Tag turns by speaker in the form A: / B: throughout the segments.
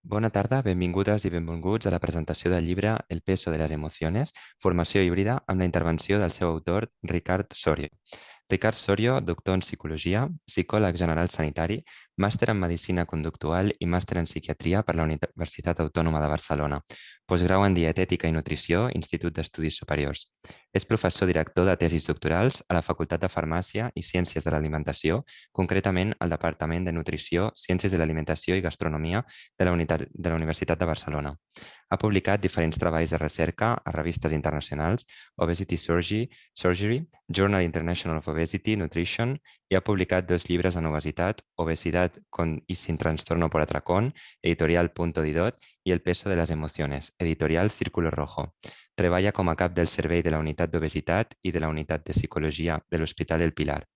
A: Bona tarda, benvingudes i benvinguts a la presentació del llibre El peso de les emociones, formació híbrida amb la intervenció del seu autor, Ricard Sorio. Ricard Sorio, doctor en psicologia, psicòleg general sanitari, màster en medicina conductual i màster en psiquiatria per la Universitat Autònoma de Barcelona, postgrau en dietètica i nutrició, Institut d'Estudis Superiors. És professor director de tesis doctorals a la Facultat de Farmàcia i Ciències de l'Alimentació, concretament al Departament de Nutrició, Ciències de l'Alimentació i Gastronomia de la Universitat de Barcelona. Ha publicat diferents treballs de recerca a revistes internacionals, Obesity Surgery, Journal International of Obesity Nutrition, i ha publicat 2 llibres en obesitat, Obesidad con y sin trastorno por atracón, editorial Punto Didot, i El peso de las emociones, editorial Círculo Rojo. Treballa com a cap del servei de la unitat d'obesitat i de la unitat de psicologia de l'Hospital El Pilar.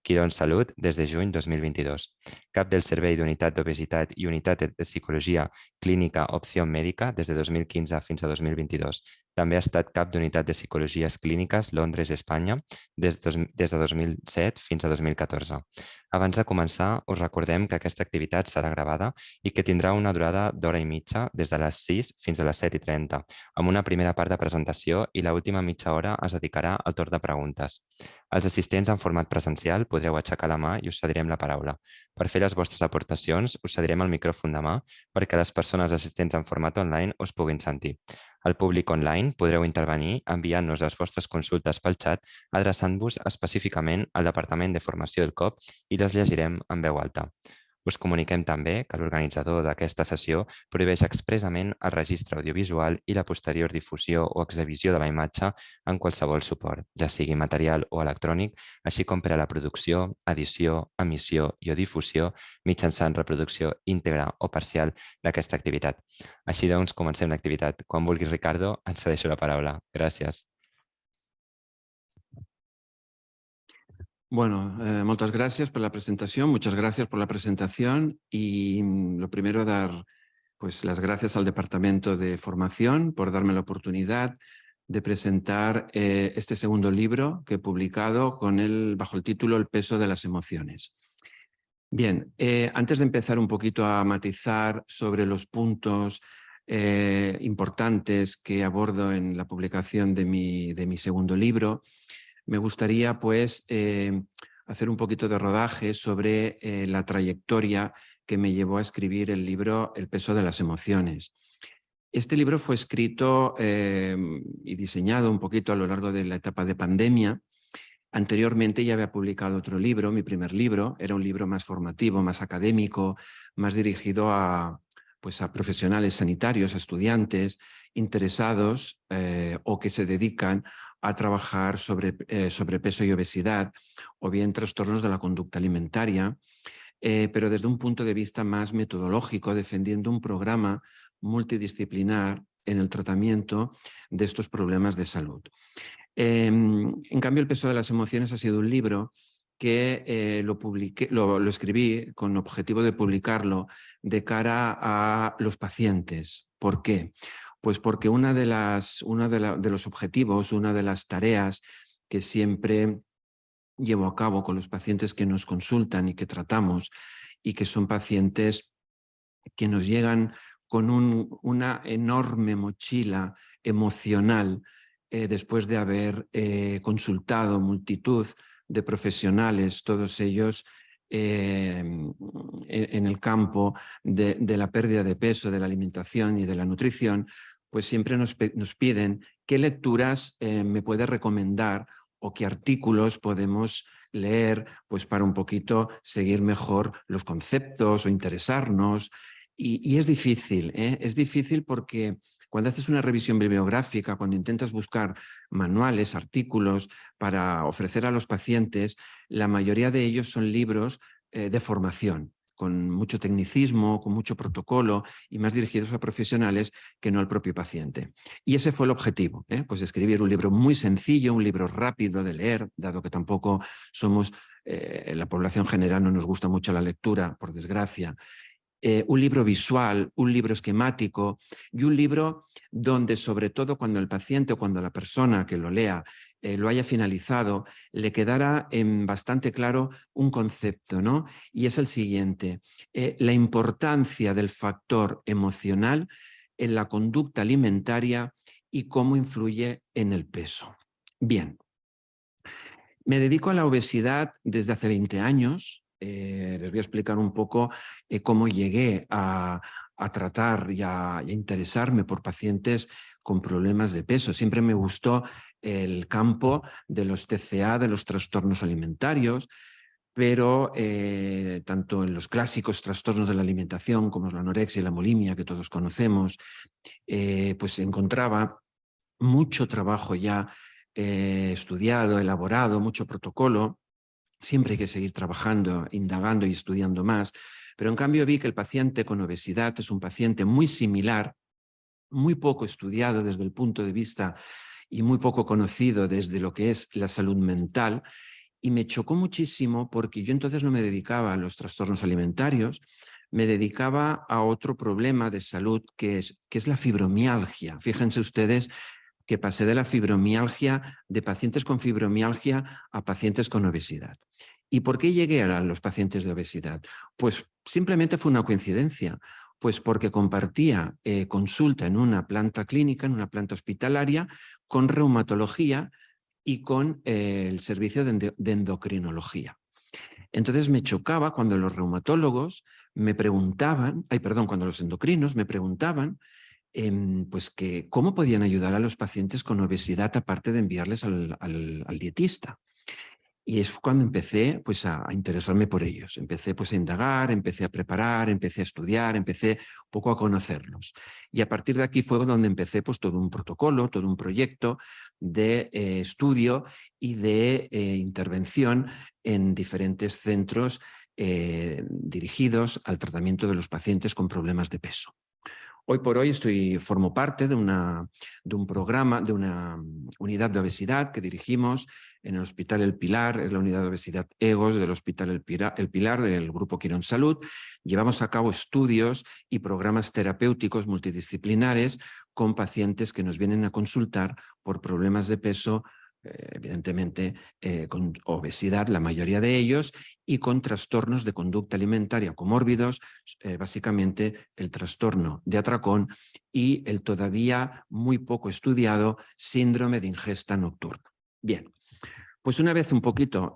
A: Quirón Salut des de juny 2022. Cap del Servei d'Unitat d'Obesitat i Unitat de Psicologia Clínica Opció Mèdica des de 2015 fins a 2022. També ha estat cap d'Unitat de Psicologies Clíniques Londres, Espanya, des de 2007 fins a 2014. Abans de començar, us recordem que aquesta activitat serà gravada i que tindrà una durada d'hora i mitja des de les 6 fins a les 7:30, amb una primera part de presentació i l'última mitja hora es dedicarà al torn de preguntes. Els assistents en format presencial podreu aixecar la mà i us cedirem la paraula. Per fer les vostres aportacions, us cedirem el micròfon de mà perquè les persones assistents en format online us puguin sentir. Al públic online podreu intervenir enviant-nos les vostres consultes pel xat adreçant-vos específicament al Departament de Formació del COP i les llegirem en veu alta. Us comuniquem també que l'organitzador d'aquesta sessió prohibeix expressament el registre audiovisual i la posterior difusió o exhibició de la imatge en qualsevol suport, ja sigui material o electrònic, així com per a la producció, edició, emissió i o difusió mitjançant reproducció íntegra o parcial d'aquesta activitat. Així doncs, comencem l'activitat. Quan vulguis, Ricardo, et cedeixo la paraula. Gràcies.
B: Bueno, muchas gracias por la presentación, muchas gracias por la presentación y lo primero dar pues, las gracias al Departamento de Formación por darme la oportunidad de presentar este segundo libro que he publicado bajo el título El peso de las emociones. Bien, antes de empezar un poquito a matizar sobre los puntos importantes que abordo en la publicación de mi segundo libro, me gustaría pues hacer un poquito de rodaje sobre la trayectoria que me llevó a escribir el libro El peso de las emociones. Este libro fue escrito y diseñado un poquito a lo largo de la etapa de pandemia. Anteriormente ya había publicado otro libro, mi primer libro, era un libro más formativo, más académico, más dirigido a profesionales sanitarios, a estudiantes interesados o que se dedican a trabajar sobre sobrepeso y obesidad o bien trastornos de la conducta alimentaria, pero desde un punto de vista más metodológico, defendiendo un programa multidisciplinar en el tratamiento de estos problemas de salud. En cambio, El peso de las emociones ha sido un libro que lo escribí con objetivo de publicarlo de cara a los pacientes. ¿Por qué? Pues porque uno de los objetivos, una de las tareas que siempre llevo a cabo con los pacientes que nos consultan y que tratamos, y que son pacientes que nos llegan con una enorme mochila emocional después de haber consultado multitud de profesionales, todos ellos en el campo de la pérdida de peso, de la alimentación y de la nutrición, pues siempre nos piden qué lecturas me puede recomendar o qué artículos podemos leer pues para un poquito seguir mejor los conceptos o interesarnos. Y es difícil, es difícil porque cuando haces una revisión bibliográfica, cuando intentas buscar manuales, artículos para ofrecer a los pacientes, la mayoría de ellos son libros de formación, con mucho tecnicismo, con mucho protocolo y más dirigidos a profesionales que no al propio paciente. Y ese fue el objetivo, pues escribir un libro muy sencillo, un libro rápido de leer, dado que tampoco somos, la población general no nos gusta mucho la lectura, por desgracia. Un libro visual, un libro esquemático y un libro donde, sobre todo, cuando el paciente o cuando la persona que lo lea lo haya finalizado, le quedara bastante claro un concepto, ¿no? Y es el siguiente: la importancia del factor emocional en la conducta alimentaria y cómo influye en el peso. Bien, me dedico a la obesidad desde hace 20 años. Les voy a explicar un poco cómo llegué a tratar y a interesarme por pacientes con problemas de peso. Siempre me gustó el campo de los TCA, de los trastornos alimentarios, pero tanto en los clásicos trastornos de la alimentación como la anorexia y la bulimia que todos conocemos, pues encontraba mucho trabajo ya estudiado, elaborado, mucho protocolo. Siempre hay que seguir trabajando, indagando y estudiando más, pero en cambio vi que el paciente con obesidad es un paciente muy similar, muy poco estudiado desde el punto de vista y muy poco conocido desde lo que es la salud mental, y me chocó muchísimo porque yo entonces no me dedicaba a los trastornos alimentarios, me dedicaba a otro problema de salud que es la fibromialgia. Fíjense ustedes que pasé de la fibromialgia, de pacientes con fibromialgia a pacientes con obesidad. ¿Y por qué llegué a los pacientes de obesidad? Pues simplemente fue una coincidencia, pues porque compartía consulta en una planta clínica, en una planta hospitalaria, con reumatología y con el servicio de endocrinología. Entonces me chocaba cuando los reumatólogos me preguntaban, cuando los endocrinos me preguntaban pues que cómo podían ayudar a los pacientes con obesidad aparte de enviarles al dietista. Y es cuando empecé pues, a interesarme por ellos. Empecé pues, a indagar, empecé a preparar, empecé a estudiar, empecé un poco a conocerlos. Y a partir de aquí fue donde empecé pues, todo un protocolo, todo un proyecto de estudio y de intervención en diferentes centros dirigidos al tratamiento de los pacientes con problemas de peso. Hoy por hoy formo parte de un programa, de una unidad de obesidad que dirigimos en el Hospital El Pilar, es la unidad de obesidad EGOS del Hospital El Pilar del Grupo Quirón Salud. Llevamos a cabo estudios y programas terapéuticos multidisciplinares con pacientes que nos vienen a consultar por problemas de peso, evidentemente con obesidad, la mayoría de ellos, y con trastornos de conducta alimentaria comórbidos, básicamente el trastorno de atracón y el todavía muy poco estudiado síndrome de ingesta nocturna. Bien, pues una vez un poquito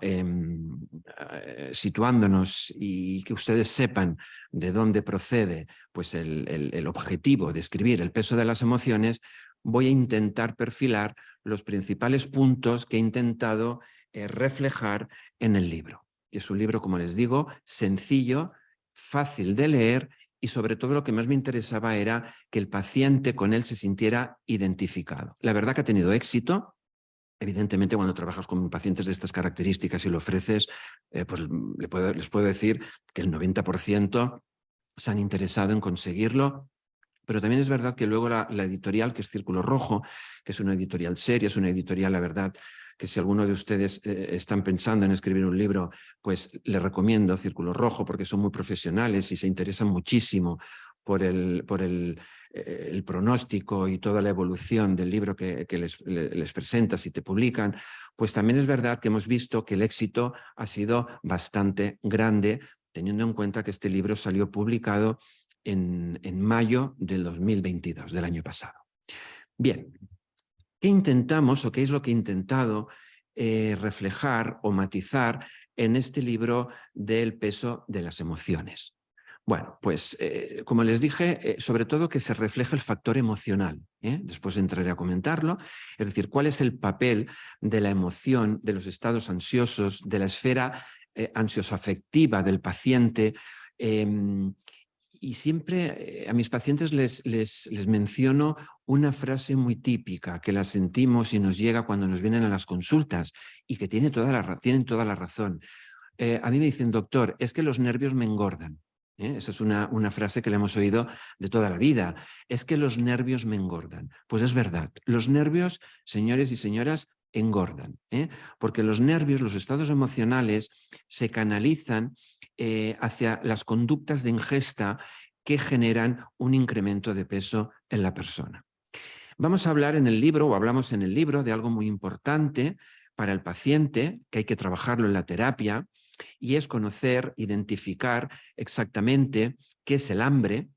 B: situándonos y que ustedes sepan de dónde procede pues el objetivo de escribir el peso de las emociones, voy a intentar perfilar los principales puntos que he intentado reflejar en el libro. Es un libro, como les digo, sencillo, fácil de leer y sobre todo lo que más me interesaba era que el paciente con él se sintiera identificado. La verdad que ha tenido éxito. Evidentemente, cuando trabajas con pacientes de estas características y lo ofreces, pues les puedo decir que el 90% se han interesado en conseguirlo. Pero también es verdad que luego la editorial, que es Círculo Rojo, que es una editorial seria, es una editorial, la verdad, que si alguno de ustedes están pensando en escribir un libro, pues les recomiendo Círculo Rojo porque son muy profesionales y se interesan muchísimo por el pronóstico y toda la evolución del libro que les presentas y te publican. Pues también es verdad que hemos visto que el éxito ha sido bastante grande, teniendo en cuenta que este libro salió publicado en mayo del 2022, del año pasado. Bien, ¿qué intentamos o qué es lo que he intentado reflejar o matizar en este libro del peso de las emociones? Bueno, pues como les dije, sobre todo que se refleja el factor emocional. Después entraré a comentarlo. Es decir, cuál es el papel de la emoción, de los estados ansiosos, de la esfera ansioso-afectiva del paciente. Y siempre a mis pacientes les menciono una frase muy típica que la sentimos y nos llega cuando nos vienen a las consultas y que tienen toda la razón. A mí me dicen, doctor, es que los nervios me engordan. Esa es una frase que le hemos oído de toda la vida. Es que los nervios me engordan. Pues es verdad. Los nervios, señores y señoras, engordan. Porque los nervios, los estados emocionales, se canalizan hacia las conductas de ingesta que generan un incremento de peso en la persona. Vamos a hablar en el libro, o hablamos en el libro, de algo muy importante para el paciente, que hay que trabajarlo en la terapia, y es conocer, identificar exactamente qué es el hambre,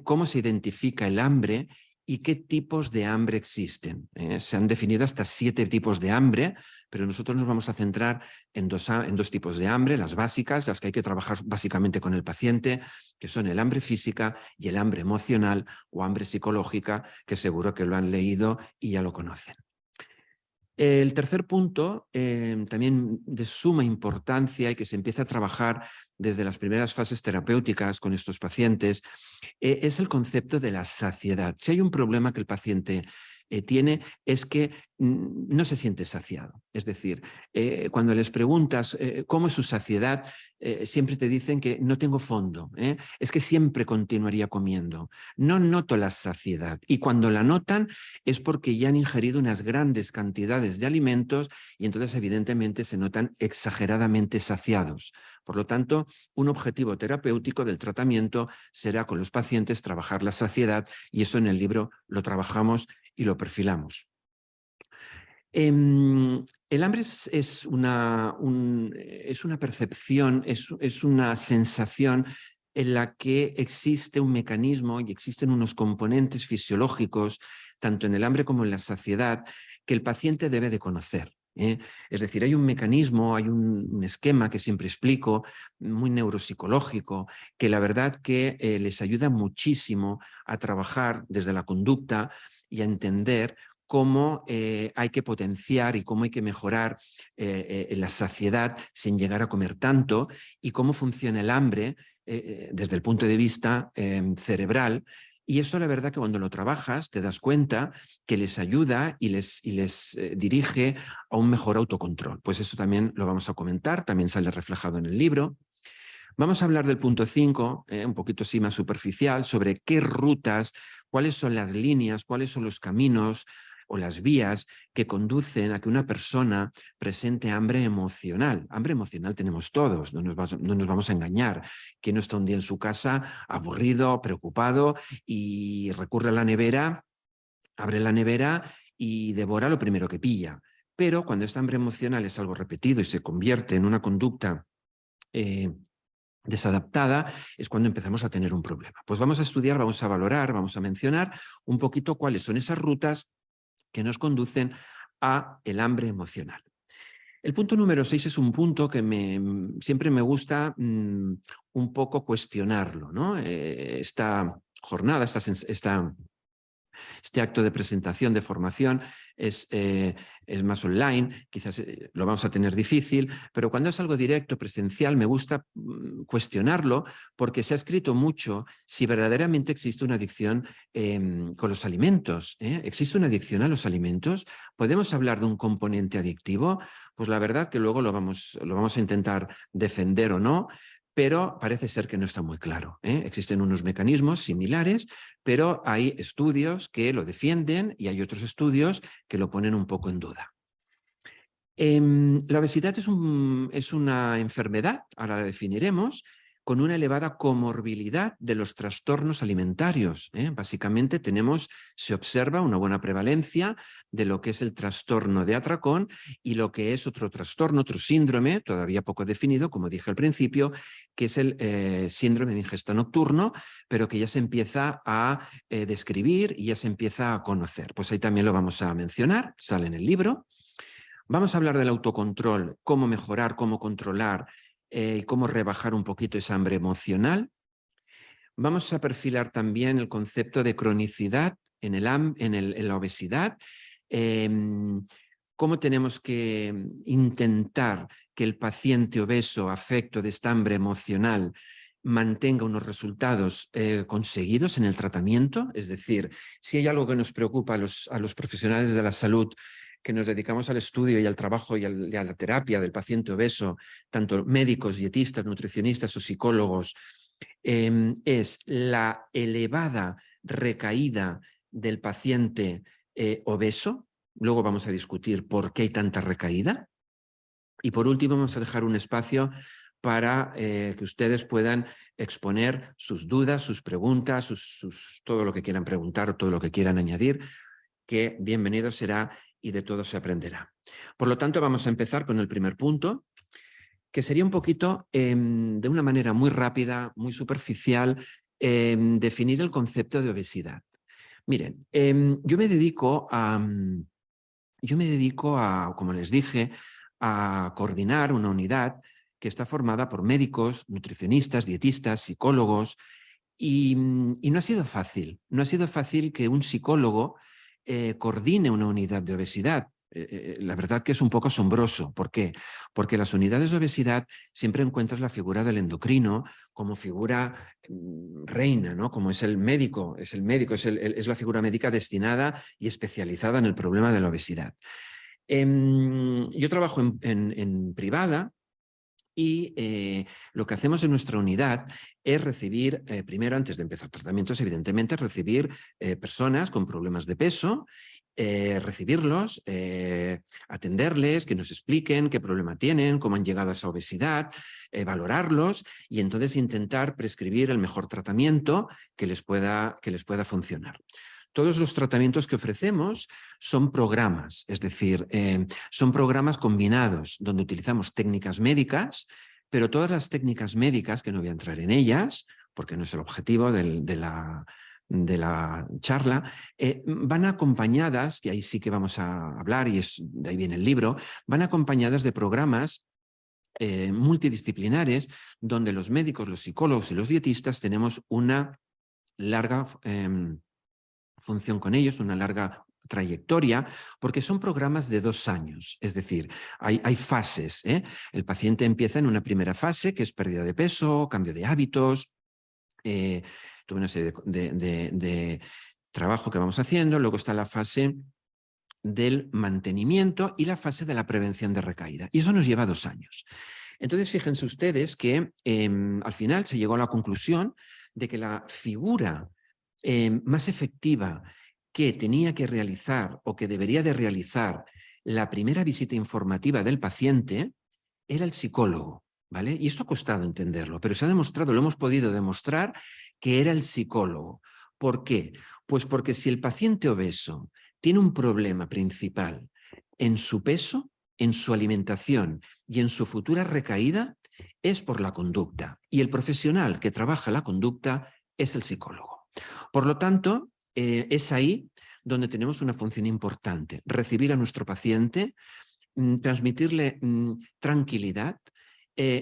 B: cómo se identifica el hambre y qué tipos de hambre existen. Se han definido hasta 7 tipos de hambre, pero nosotros nos vamos a centrar en dos tipos de hambre, las básicas, las que hay que trabajar básicamente con el paciente, que son el hambre física y el hambre emocional o hambre psicológica, que seguro que lo han leído y ya lo conocen. El tercer punto, también de suma importancia y que se empieza a trabajar desde las primeras fases terapéuticas con estos pacientes, es el concepto de la saciedad. Si hay un problema que el paciente tiene, es que no se siente saciado. Es decir, cuando les preguntas cómo es su saciedad, siempre te dicen que no tengo fondo, es que siempre continuaría comiendo. No noto la saciedad. Y cuando la notan es porque ya han ingerido unas grandes cantidades de alimentos y entonces evidentemente se notan exageradamente saciados. Por lo tanto, un objetivo terapéutico del tratamiento será con los pacientes trabajar la saciedad, y eso en el libro lo trabajamos y lo perfilamos. El hambre es una percepción, es una sensación en la que existe un mecanismo y existen unos componentes fisiológicos, tanto en el hambre como en la saciedad, que el paciente debe de conocer. Es decir, hay un mecanismo, hay un esquema que siempre explico, muy neuropsicológico, que la verdad que les ayuda muchísimo a trabajar desde la conducta y a entender cómo hay que potenciar y cómo hay que mejorar la saciedad sin llegar a comer tanto, y cómo funciona el hambre desde el punto de vista cerebral. Y eso la verdad que cuando lo trabajas te das cuenta que les ayuda y les dirige a un mejor autocontrol. Pues eso también lo vamos a comentar, también sale reflejado en el libro. Vamos a hablar del punto 5, un poquito así más superficial, sobre qué rutas, cuáles son las líneas, cuáles son los caminos o las vías que conducen a que una persona presente hambre emocional. Hambre emocional tenemos todos, no nos vamos a engañar. ¿Quién no está un día en su casa aburrido, preocupado y recurre a la nevera, abre la nevera y devora lo primero que pilla? Pero cuando esta hambre emocional es algo repetido y se convierte en una conducta desadaptada, es cuando empezamos a tener un problema. Pues vamos a estudiar, vamos a valorar, vamos a mencionar un poquito cuáles son esas rutas que nos conducen a el hambre emocional. El punto número 6 es un punto que siempre me gusta un poco cuestionarlo, ¿no? Esta jornada, este acto de presentación, de formación, es más online, quizás lo vamos a tener difícil, pero cuando es algo directo, presencial, me gusta cuestionarlo, porque se ha escrito mucho si verdaderamente existe una adicción con los alimentos. ¿Existe una adicción a los alimentos? ¿Podemos hablar de un componente adictivo? Pues la verdad que luego lo vamos a intentar defender o no, pero parece ser que no está muy claro. Existen unos mecanismos similares, pero hay estudios que lo defienden y hay otros estudios que lo ponen un poco en duda. La obesidad es una enfermedad, ahora la definiremos, con una elevada comorbilidad de los trastornos alimentarios. Básicamente se observa una buena prevalencia de lo que es el trastorno de atracón y lo que es otro trastorno, otro síndrome, todavía poco definido, como dije al principio, que es el síndrome de ingesta nocturno, pero que ya se empieza a describir y ya se empieza a conocer. Pues ahí también lo vamos a mencionar, sale en el libro. Vamos a hablar del autocontrol, cómo mejorar, cómo controlar y cómo rebajar un poquito esa hambre emocional. Vamos a perfilar también el concepto de cronicidad en la obesidad, cómo tenemos que intentar que el paciente obeso, afecto de esta hambre emocional, mantenga unos resultados conseguidos en el tratamiento. Es decir, si hay algo que nos preocupa a los profesionales de la salud, que nos dedicamos al estudio y al trabajo y a la terapia del paciente obeso, tanto médicos, dietistas, nutricionistas o psicólogos, es la elevada recaída del paciente obeso. Luego vamos a discutir por qué hay tanta recaída. Y por último vamos a dejar un espacio para que ustedes puedan exponer sus dudas, sus preguntas, todo lo que quieran preguntar o todo lo que quieran añadir, que bienvenido será y de todo se aprenderá. Por lo tanto, vamos a empezar con el primer punto, que sería un poquito, de una manera muy rápida, muy superficial, definir el concepto de obesidad. Miren, yo me dedico a, como les dije, a coordinar una unidad que está formada por médicos, nutricionistas, dietistas, psicólogos, y no ha sido fácil. No ha sido fácil que un psicólogo coordine una unidad de obesidad. La verdad que es un poco asombroso. ¿Por qué? Porque las unidades de obesidad siempre encuentras la figura del endocrino como figura reina, ¿no? Como es el médico, es la figura médica destinada y especializada en el problema de la obesidad. Yo trabajo en privada, y lo que hacemos en nuestra unidad es recibir, primero antes de empezar tratamientos, evidentemente, recibir personas con problemas de peso, recibirlos, atenderles, que nos expliquen qué problema tienen, cómo han llegado a esa obesidad, valorarlos y entonces intentar prescribir el mejor tratamiento que les pueda funcionar. Todos los tratamientos que ofrecemos son programas, es decir, son programas combinados donde utilizamos técnicas médicas, pero todas las técnicas médicas, que no voy a entrar en ellas, porque no es el objetivo de la charla, van acompañadas, y ahí sí que vamos a hablar, y de ahí viene el libro, van acompañadas de programas multidisciplinares donde los médicos, los psicólogos y los dietistas tenemos una larga función con ellos, una larga trayectoria, porque son programas de 2 años, es decir, hay fases. El paciente empieza en una primera fase, que es pérdida de peso, cambio de hábitos, toda una serie de trabajo que vamos haciendo, luego está la fase del mantenimiento y la fase de la prevención de recaída, y eso nos lleva 2 años. Entonces, fíjense ustedes que al final se llegó a la conclusión de que la figura más efectiva que tenía que realizar o que debería de realizar la primera visita informativa del paciente era el psicólogo, ¿vale? Y esto ha costado entenderlo, pero se ha demostrado, lo hemos podido demostrar, que era el psicólogo. ¿Por qué? Pues porque si el paciente obeso tiene un problema principal en su peso, en su alimentación y en su futura recaída, es por la conducta. Y el profesional que trabaja la conducta es el psicólogo. Por lo tanto, es ahí donde tenemos una función importante: recibir a nuestro paciente, transmitirle tranquilidad,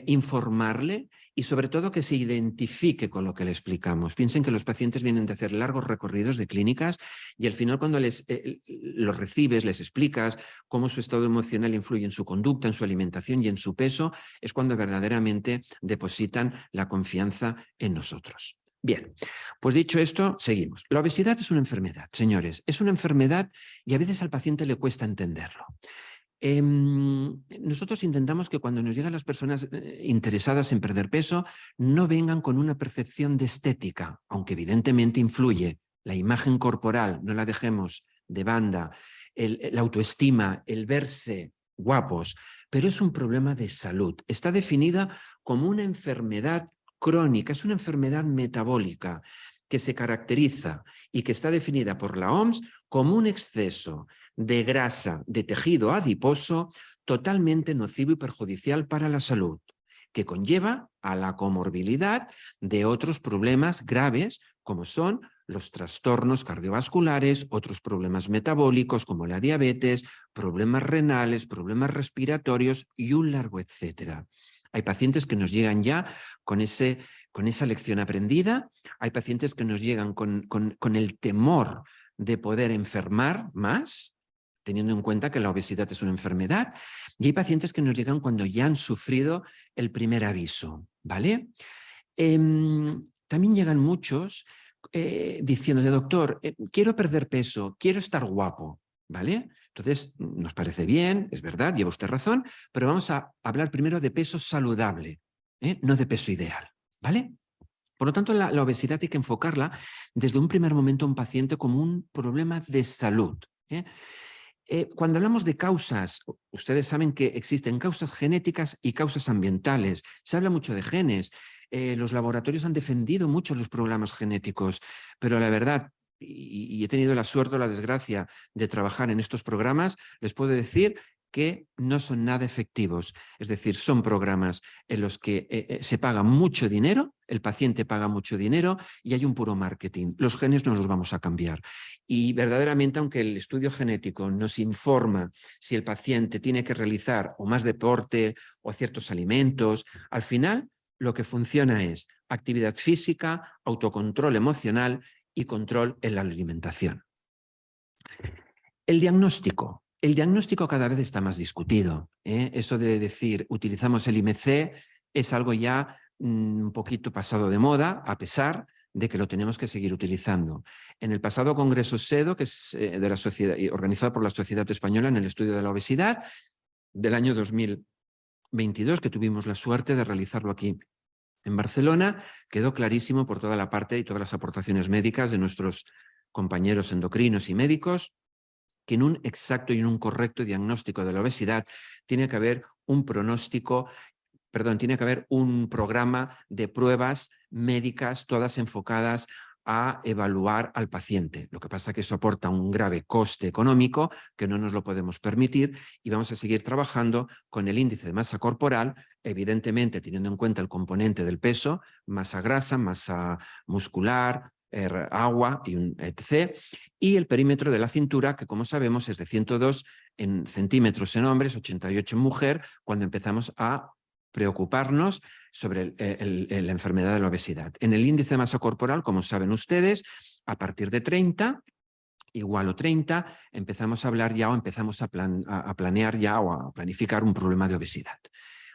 B: informarle y sobre todo que se identifique con lo que le explicamos. Piensen que los pacientes vienen de hacer largos recorridos de clínicas y al final cuando los recibes, les explicas cómo su estado emocional influye en su conducta, en su alimentación y en su peso, es cuando verdaderamente depositan la confianza en nosotros. Bien, pues dicho esto, seguimos. La obesidad es una enfermedad, señores, es una enfermedad y a veces al paciente le cuesta entenderlo. Nosotros intentamos que cuando nos llegan las personas interesadas en perder peso no vengan con una percepción de estética, aunque evidentemente influye. La imagen corporal, no la dejemos de banda, la autoestima, el verse guapos, pero es un problema de salud. Está definida como una enfermedad crónica, es una enfermedad metabólica que se caracteriza y que está definida por la OMS como un exceso de grasa de tejido adiposo totalmente nocivo y perjudicial para la salud, que conlleva a la comorbilidad de otros problemas graves como son los trastornos cardiovasculares, otros problemas metabólicos como la diabetes, problemas renales, problemas respiratorios y un largo etcétera. Hay pacientes que nos llegan ya con esa lección aprendida, hay pacientes que nos llegan con el temor de poder enfermar más, teniendo en cuenta que la obesidad es una enfermedad, y hay pacientes que nos llegan cuando ya han sufrido el primer aviso, ¿vale? También llegan muchos diciendo, doctor, quiero perder peso, quiero estar guapo, ¿vale? Entonces, nos parece bien, es verdad, lleva usted razón, pero vamos a hablar primero de peso saludable, no de peso ideal, ¿vale? Por lo tanto, la obesidad hay que enfocarla desde un primer momento a un paciente como un problema de salud. Cuando hablamos de causas, ustedes saben que existen causas genéticas y causas ambientales. Se habla mucho de genes. Los laboratorios han defendido mucho los problemas genéticos, pero la verdad, y he tenido la suerte o la desgracia de trabajar en estos programas, les puedo decir que no son nada efectivos. Es decir, son programas en los que se paga mucho dinero, el paciente paga mucho dinero y hay un puro marketing. Los genes no los vamos a cambiar. Y verdaderamente, aunque el estudio genético nos informa si el paciente tiene que realizar o más deporte o ciertos alimentos, al final lo que funciona es actividad física, autocontrol emocional y control en la alimentación. El diagnóstico. El diagnóstico cada vez está más discutido. Eso de decir utilizamos el IMC es algo ya un poquito pasado de moda, a pesar de que lo tenemos que seguir utilizando. En el pasado Congreso SEDO, que es de la sociedad, organizado por la Sociedad Española en el estudio de la obesidad, del año 2022, que tuvimos la suerte de realizarlo aquí en Barcelona, quedó clarísimo por toda la parte y todas las aportaciones médicas de nuestros compañeros endocrinos y médicos que en un exacto y en un correcto diagnóstico de la obesidad tiene que haber un tiene que haber un programa de pruebas médicas, todas enfocadas a evaluar al paciente. Lo que pasa es que eso aporta un grave coste económico que no nos lo podemos permitir y vamos a seguir trabajando con el índice de masa corporal, evidentemente teniendo en cuenta el componente del peso, masa grasa, masa muscular, agua, y etc. Y el perímetro de la cintura, que como sabemos es de 102 centímetros en hombres, 88 en mujer, cuando empezamos a preocuparnos sobre la enfermedad de la obesidad. En el índice de masa corporal, como saben ustedes, a partir de 30, igual o 30, empezamos a hablar ya o empezamos a planear ya o a planificar un problema de obesidad.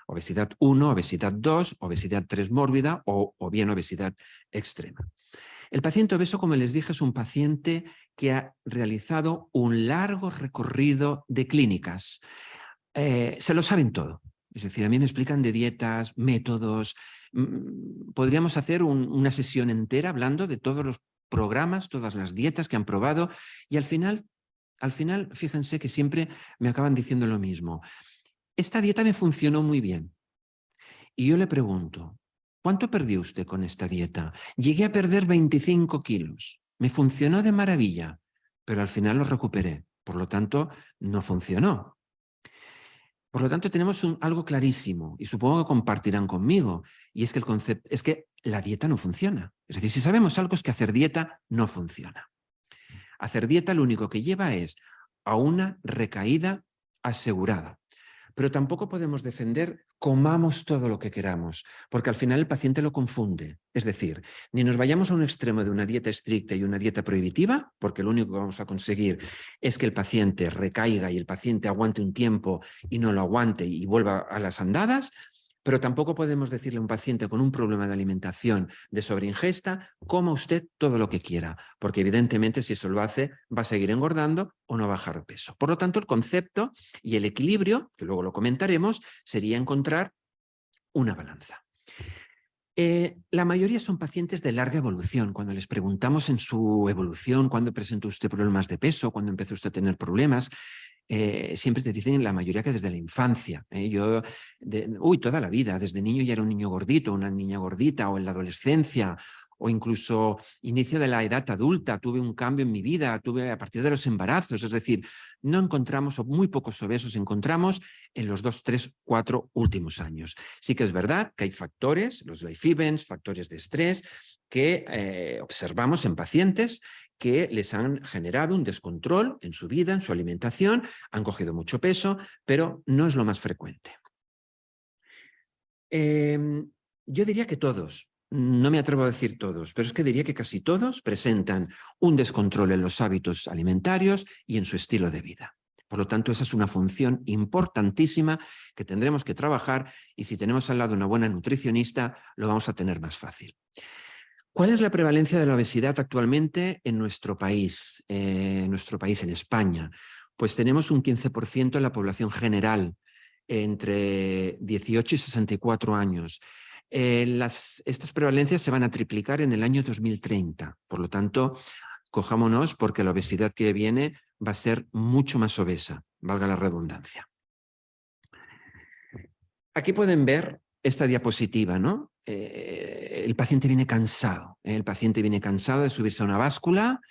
B: Obesidad 1, obesidad 2, obesidad 3 mórbida o bien obesidad extrema. El paciente obeso, como les dije, es un paciente que ha realizado un largo recorrido de clínicas. Se lo saben todo. Es decir, a mí me explican de dietas, métodos. Podríamos hacer una sesión entera hablando de todos los programas, todas las dietas que han probado y al final, fíjense que siempre me acaban diciendo lo mismo. Esta dieta me funcionó muy bien. Y yo le pregunto, ¿cuánto perdió usted con esta dieta? Llegué a perder 25 kilos. Me funcionó de maravilla, pero al final lo recuperé. Por lo tanto, no funcionó. Por lo tanto, tenemos algo clarísimo y supongo que compartirán conmigo. Y es que el concepto es que la dieta no funciona. Es decir, si sabemos algo es que hacer dieta no funciona. Hacer dieta lo único que lleva es a una recaída asegurada. Pero tampoco podemos defender comamos todo lo que queramos, porque al final el paciente lo confunde. Es decir, ni nos vayamos a un extremo de una dieta estricta y una dieta prohibitiva, porque lo único que vamos a conseguir es que el paciente recaiga y el paciente aguante un tiempo y no lo aguante y vuelva a las andadas, pero tampoco podemos decirle a un paciente con un problema de alimentación, de sobreingesta, coma usted todo lo que quiera, porque evidentemente si eso lo hace va a seguir engordando o no bajar de peso. Por lo tanto, el concepto y el equilibrio, que luego lo comentaremos, sería encontrar una balanza. La mayoría son pacientes de larga evolución. Cuando les preguntamos en su evolución, cuándo presentó usted problemas de peso, cuándo empezó usted a tener problemas, siempre te dicen la mayoría que desde la infancia. Yo, toda la vida, desde niño ya era un niño gordito, una niña gordita, o en la adolescencia, o incluso inicio de la edad adulta, tuve un cambio en mi vida, tuve a partir de los embarazos, es decir, no encontramos, o muy pocos obesos encontramos en los 2, 3, 4 últimos años. Sí que es verdad que hay factores, los life events, factores de estrés, que observamos en pacientes que les han generado un descontrol en su vida, en su alimentación, han cogido mucho peso, pero no es lo más frecuente. Yo diría que todos, no me atrevo a decir todos, pero es que diría que casi todos presentan un descontrol en los hábitos alimentarios y en su estilo de vida. Por lo tanto, esa es una función importantísima que tendremos que trabajar y si tenemos al lado una buena nutricionista, lo vamos a tener más fácil. ¿Cuál es la prevalencia de la obesidad actualmente en nuestro país, en España? Pues tenemos un 15% en la población general, entre 18 y 64 años. Estas prevalencias se van a triplicar en el año 2030. Por lo tanto, cojámonos porque la obesidad que viene va a ser mucho más obesa, valga la redundancia. Aquí pueden ver esta diapositiva, ¿no? El paciente viene cansado. El paciente viene cansado de subirse a una báscula,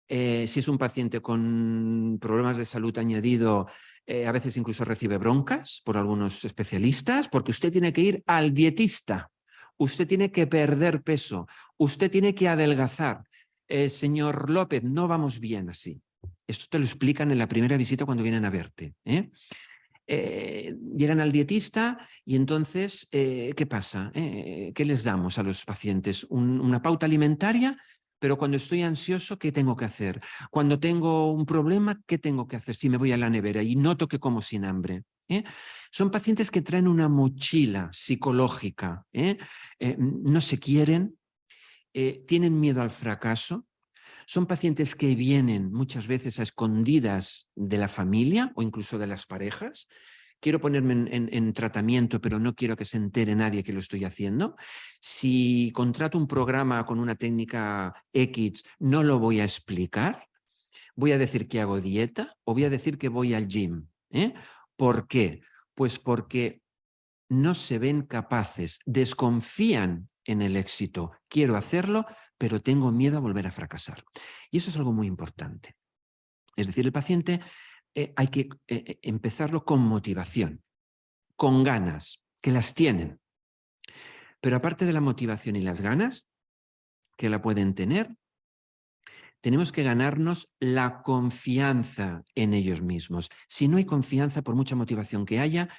B: Si es un paciente con problemas de salud añadido, a veces incluso recibe broncas por algunos especialistas, porque usted tiene que ir al dietista, usted tiene que perder peso, usted tiene que adelgazar. Señor López, no vamos bien así. Esto te lo explican en la primera visita cuando vienen a verte. Llegan al dietista y entonces, ¿qué pasa? ¿Qué les damos a los pacientes? Una pauta alimentaria, pero cuando estoy ansioso, ¿qué tengo que hacer? Cuando tengo un problema, ¿qué tengo que hacer si me voy a la nevera y noto que como sin hambre? Son pacientes que traen una mochila psicológica, no se quieren, tienen miedo al fracaso. Son pacientes que vienen muchas veces a escondidas de la familia o incluso de las parejas. Quiero ponerme en tratamiento, pero no quiero que se entere nadie que lo estoy haciendo. Si contrato un programa con una técnica X, no lo voy a explicar. Voy a decir que hago dieta o voy a decir que voy al gym. ¿Por qué? Pues porque no se ven capaces, desconfían en el éxito. Quiero hacerlo, pero tengo miedo a volver a fracasar. Y eso es algo muy importante. Es decir, el paciente hay que empezarlo con motivación, con ganas, que las tienen. Pero aparte de la motivación y las ganas, que la pueden tener, tenemos que ganarnos la confianza en ellos mismos. Si no hay confianza, por mucha motivación que haya,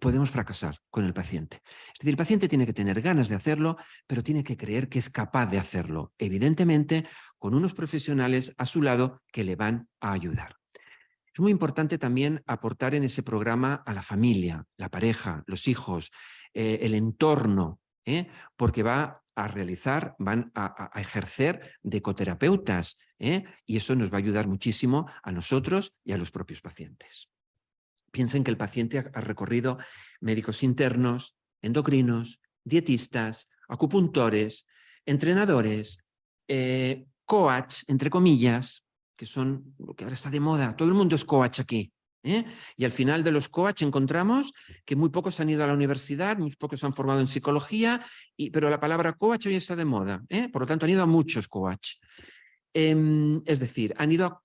B: podemos fracasar con el paciente. Es decir, el paciente tiene que tener ganas de hacerlo, pero tiene que creer que es capaz de hacerlo, evidentemente con unos profesionales a su lado que le van a ayudar. Es muy importante también aportar en ese programa a la familia, la pareja, los hijos, el entorno, porque van a ejercer de coterapeutas, y eso nos va a ayudar muchísimo a nosotros y a los propios pacientes. Piensen que el paciente ha recorrido médicos internos, endocrinos, dietistas, acupuntores, entrenadores, coach, entre comillas, que son lo que ahora está de moda. Todo el mundo es coach aquí. Y al final de los coach encontramos que muy pocos han ido a la universidad, muy pocos se han formado en psicología, pero la palabra coach hoy está de moda. Por lo tanto, han ido a muchos coach. Es decir, han ido a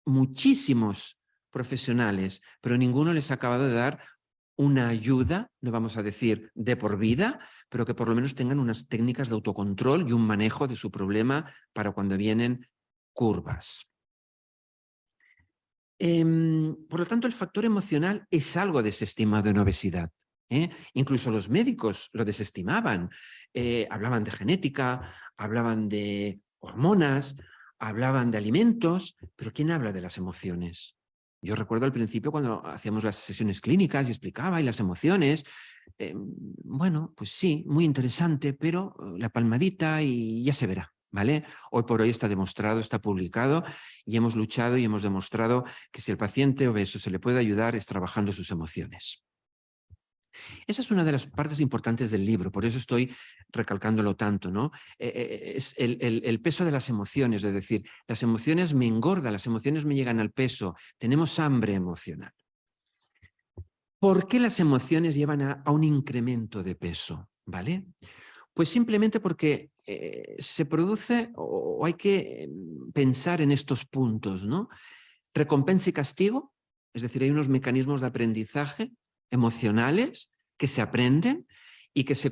B: muchísimos profesionales, pero ninguno les ha acabado de dar una ayuda, no vamos a decir de por vida, pero que por lo menos tengan unas técnicas de autocontrol y un manejo de su problema para cuando vienen curvas. Por lo tanto, el factor emocional es algo desestimado en obesidad. Incluso los médicos lo desestimaban. Hablaban de genética, hablaban de hormonas, hablaban de alimentos, pero ¿quién habla de las emociones? Yo recuerdo al principio cuando hacíamos las sesiones clínicas y explicaba, y las emociones, bueno, pues sí, muy interesante, pero la palmadita y ya se verá, ¿vale? Hoy por hoy está demostrado, está publicado, y hemos luchado y hemos demostrado que si el paciente obeso se le puede ayudar es trabajando sus emociones. Esa es una de las partes importantes del libro, por eso estoy recalcándolo tanto, ¿no? Es el peso de las emociones, es decir, las emociones me engordan, las emociones me llegan al peso, tenemos hambre emocional. ¿Por qué las emociones llevan a un incremento de peso? ¿Vale? Pues simplemente porque se produce o hay que pensar en estos puntos, ¿no? Recompensa y castigo, es decir, hay unos mecanismos de aprendizaje emocionales que se aprenden y que se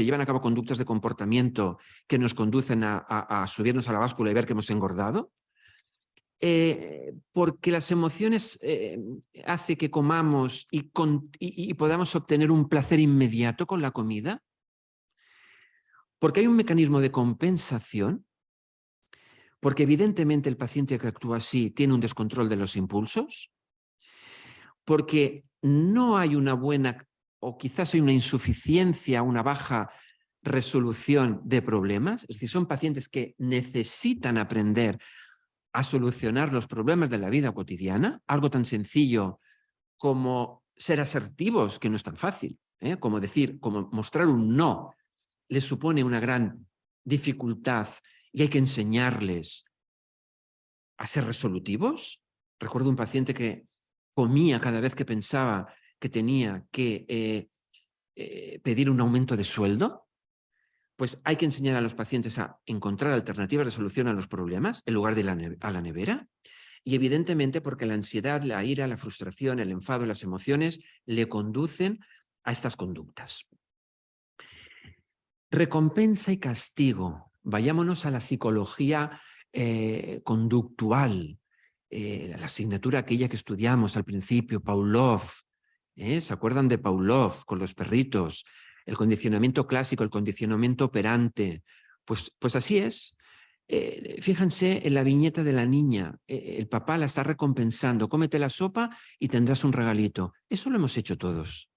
B: llevan a cabo conductas de comportamiento que nos conducen a subirnos a la báscula y ver que hemos engordado. Porque las emociones hacen que comamos y podamos obtener un placer inmediato con la comida. Porque hay un mecanismo de compensación, porque evidentemente el paciente que actúa así tiene un descontrol de los impulsos, porque no hay una buena o quizás hay una insuficiencia, una baja resolución de problemas, es decir, son pacientes que necesitan aprender a solucionar los problemas de la vida cotidiana, algo tan sencillo como ser asertivos, que no es tan fácil, como decir, como mostrar un no, les supone una gran dificultad y hay que enseñarles a ser resolutivos. Recuerdo un paciente que comía cada vez que pensaba que tenía que pedir un aumento de sueldo, Pues hay que enseñar a los pacientes a encontrar alternativas de solución a los problemas en lugar de a la nevera. Y evidentemente porque la ansiedad, la ira, la frustración, el enfado, las emociones le conducen a estas conductas. Recompensa y castigo. Vayámonos a la psicología conductual, la asignatura aquella que estudiamos al principio, Pavlov. ¿Se acuerdan de Pavlov con los perritos? El condicionamiento clásico, el condicionamiento operante. Pues así es. Fíjense en la viñeta de la niña. El papá la está recompensando. Cómete la sopa y tendrás un regalito. Eso lo hemos hecho todos.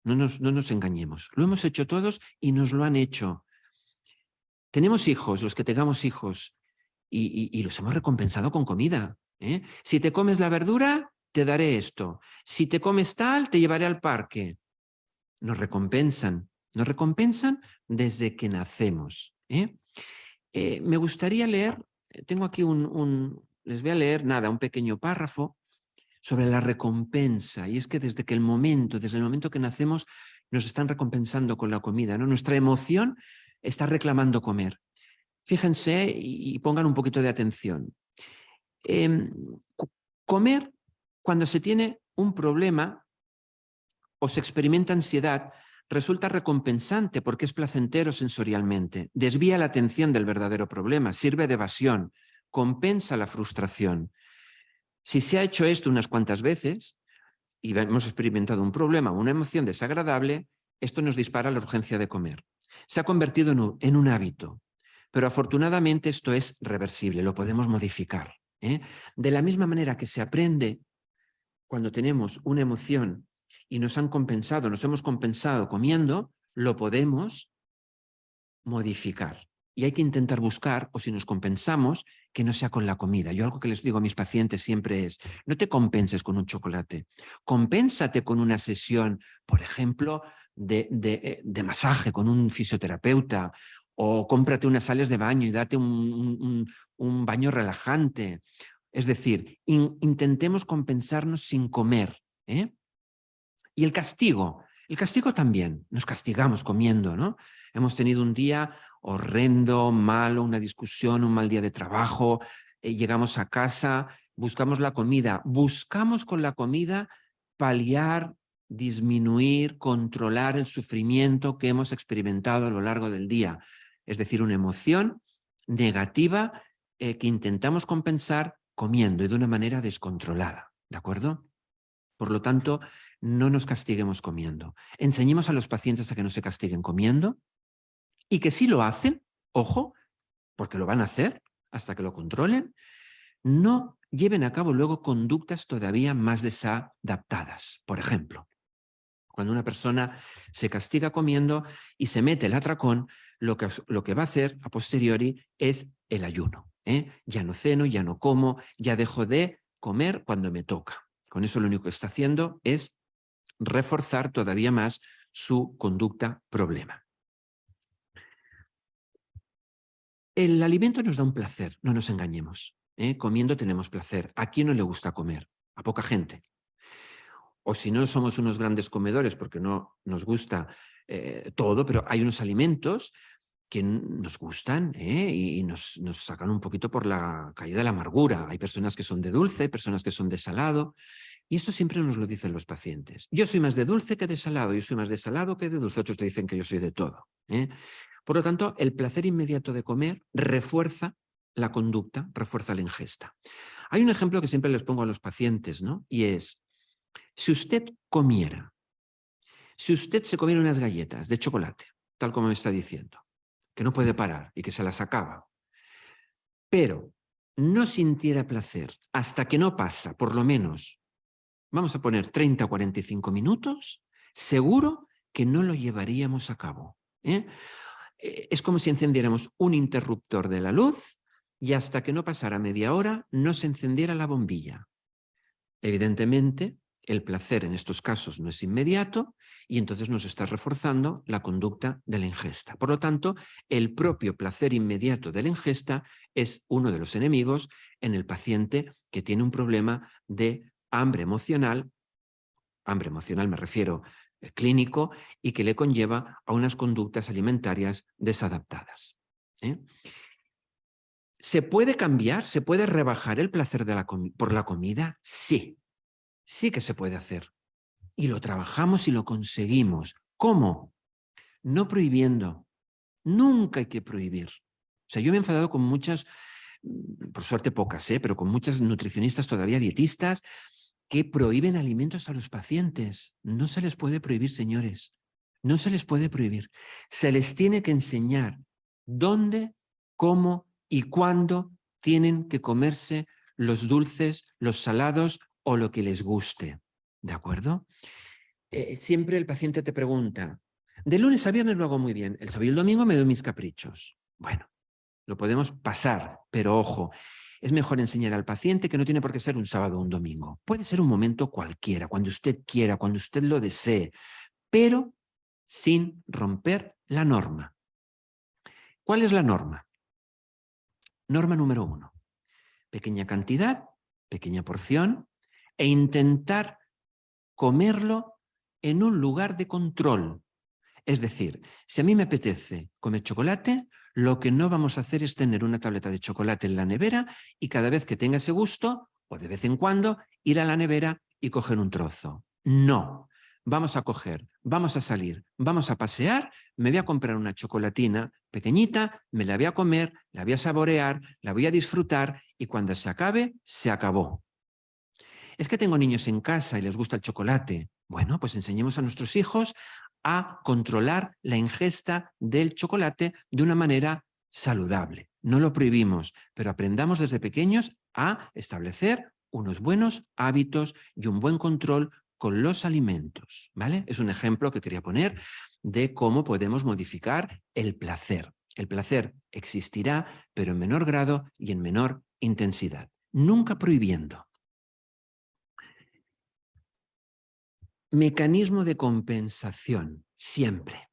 B: No nos engañemos. Lo hemos hecho todos y nos lo han hecho. Tenemos hijos, los que tengamos hijos, y los hemos recompensado con comida. Si te comes la verdura, te daré esto. Si te comes tal, te llevaré al parque. Nos recompensan desde que nacemos. Me gustaría leer, tengo aquí les voy a leer un pequeño párrafo sobre la recompensa. Y es que desde el momento que nacemos, nos están recompensando con la comida, ¿no? Nuestra emoción está reclamando comer. Fíjense y pongan un poquito de atención. Comer, cuando se tiene un problema o se experimenta ansiedad, resulta recompensante porque es placentero sensorialmente, desvía la atención del verdadero problema, sirve de evasión, compensa la frustración. Si se ha hecho esto unas cuantas veces y hemos experimentado un problema o una emoción desagradable, esto nos dispara la urgencia de comer. Se ha convertido en un hábito, pero afortunadamente esto es reversible, lo podemos modificar. De la misma manera que se aprende cuando tenemos una emoción y nos hemos compensado comiendo, lo podemos modificar. Y hay que intentar buscar, o si nos compensamos, que no sea con la comida. Yo algo que les digo a mis pacientes siempre es, no te compenses con un chocolate, compénsate con una sesión, por ejemplo, de masaje con un fisioterapeuta, o cómprate unas sales de baño y date un baño relajante. Es decir, intentemos compensarnos sin comer. Y el castigo también, nos castigamos comiendo, ¿no? Hemos tenido un día horrendo, malo, una discusión, un mal día de trabajo, llegamos a casa, buscamos la comida, buscamos con la comida paliar, disminuir, controlar el sufrimiento que hemos experimentado a lo largo del día. Es decir, una emoción negativa que intentamos compensar comiendo y de una manera descontrolada, ¿de acuerdo? Por lo tanto, no nos castiguemos comiendo. Enseñemos a los pacientes a que no se castiguen comiendo y que si lo hacen, ojo, porque lo van a hacer hasta que lo controlen, no lleven a cabo luego conductas todavía más desadaptadas. Por ejemplo, cuando una persona se castiga comiendo y se mete el atracón, lo que va a hacer a posteriori es el ayuno. Ya no ceno, ya no como, ya dejo de comer cuando me toca. Con eso lo único que está haciendo es reforzar todavía más su conducta problema. El alimento nos da un placer, no nos engañemos. Comiendo tenemos placer. ¿A quién no le gusta comer? A poca gente. O si no somos unos grandes comedores porque no nos gusta todo, pero hay unos alimentos que nos gustan y nos sacan un poquito por la calle de la amargura. Hay personas que son de dulce, personas que son de salado, y esto siempre nos lo dicen los pacientes. Yo soy más de dulce que de salado, yo soy más de salado que de dulce, otros te dicen que yo soy de todo. Por lo tanto, el placer inmediato de comer refuerza la conducta, refuerza la ingesta. Hay un ejemplo que siempre les pongo a los pacientes, ¿no? Y es, si usted se comiera unas galletas de chocolate, tal como me está diciendo, que no puede parar y que se las acaba, pero no sintiera placer hasta que no pasa, por lo menos, vamos a poner 30 o 45 minutos, seguro que no lo llevaríamos a cabo. Es como si encendiéramos un interruptor de la luz y hasta que no pasara media hora no se encendiera la bombilla. Evidentemente, el placer en estos casos no es inmediato y entonces nos está reforzando la conducta de la ingesta. Por lo tanto, el propio placer inmediato de la ingesta es uno de los enemigos en el paciente que tiene un problema de hambre emocional me refiero clínico y que le conlleva a unas conductas alimentarias desadaptadas. ¿Se puede cambiar? ¿Se puede rebajar el placer por la comida? Sí, sí que se puede hacer. Y lo trabajamos y lo conseguimos. ¿Cómo? No prohibiendo. Nunca hay que prohibir. O sea, yo me he enfadado con muchas, por suerte pocas, pero con muchas nutricionistas todavía dietistas que prohíben alimentos a los pacientes. No se les puede prohibir, señores. No se les puede prohibir. Se les tiene que enseñar dónde, cómo y cuándo tienen que comerse los dulces, los salados o lo que les guste. ¿De acuerdo? Siempre el paciente te pregunta, de lunes a viernes lo hago muy bien, el sábado y el domingo me doy mis caprichos. Bueno, lo podemos pasar, pero ojo, es mejor enseñar al paciente que no tiene por qué ser un sábado o un domingo. Puede ser un momento cualquiera, cuando usted quiera, cuando usted lo desee, pero sin romper la norma. ¿Cuál es la norma? Norma número 1. Pequeña cantidad, pequeña porción e intentar comerlo en un lugar de control. Es decir, si a mí me apetece comer chocolate, lo que no vamos a hacer es tener una tableta de chocolate en la nevera y cada vez que tenga ese gusto, o de vez en cuando, ir a la nevera y coger un trozo. No, vamos a coger, vamos a salir, vamos a pasear, me voy a comprar una chocolatina pequeñita, me la voy a comer, la voy a saborear, la voy a disfrutar y cuando se acabe, se acabó. Es que tengo niños en casa y les gusta el chocolate. Bueno, pues enseñemos a nuestros hijos a controlar la ingesta del chocolate de una manera saludable. No lo prohibimos, pero aprendamos desde pequeños a establecer unos buenos hábitos y un buen control con los alimentos, ¿vale? Es un ejemplo que quería poner de cómo podemos modificar el placer. El placer existirá, pero en menor grado y en menor intensidad. Nunca prohibiendo. Mecanismo de compensación, siempre.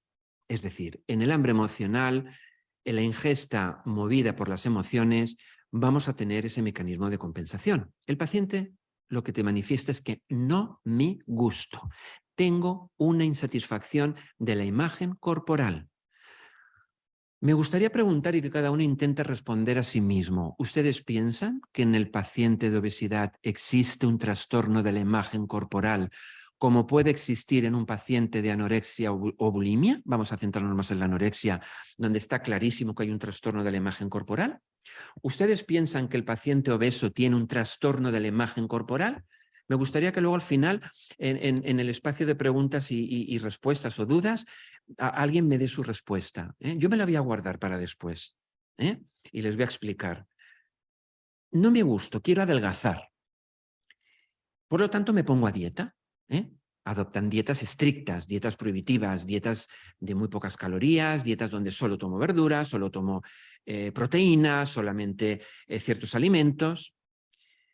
B: Es decir, en el hambre emocional, en la ingesta movida por las emociones, vamos a tener ese mecanismo de compensación. El paciente lo que te manifiesta es que no me gusto. Tengo una insatisfacción de la imagen corporal. Me gustaría preguntar y que cada uno intente responder a sí mismo. ¿Ustedes piensan que en el paciente de obesidad existe un trastorno de la imagen corporal como puede existir en un paciente de anorexia o bulimia? Vamos a centrarnos más en la anorexia, donde está clarísimo que hay un trastorno de la imagen corporal. ¿Ustedes piensan que el paciente obeso tiene un trastorno de la imagen corporal? Me gustaría que luego al final, en el espacio de preguntas y respuestas o dudas, alguien me dé su respuesta. Yo me la voy a guardar para después. Y les voy a explicar. No me gusto, quiero adelgazar. Por lo tanto, me pongo a dieta. Adoptan dietas estrictas, dietas prohibitivas, dietas de muy pocas calorías, dietas donde solo tomo verduras, solo tomo proteínas, solamente ciertos alimentos.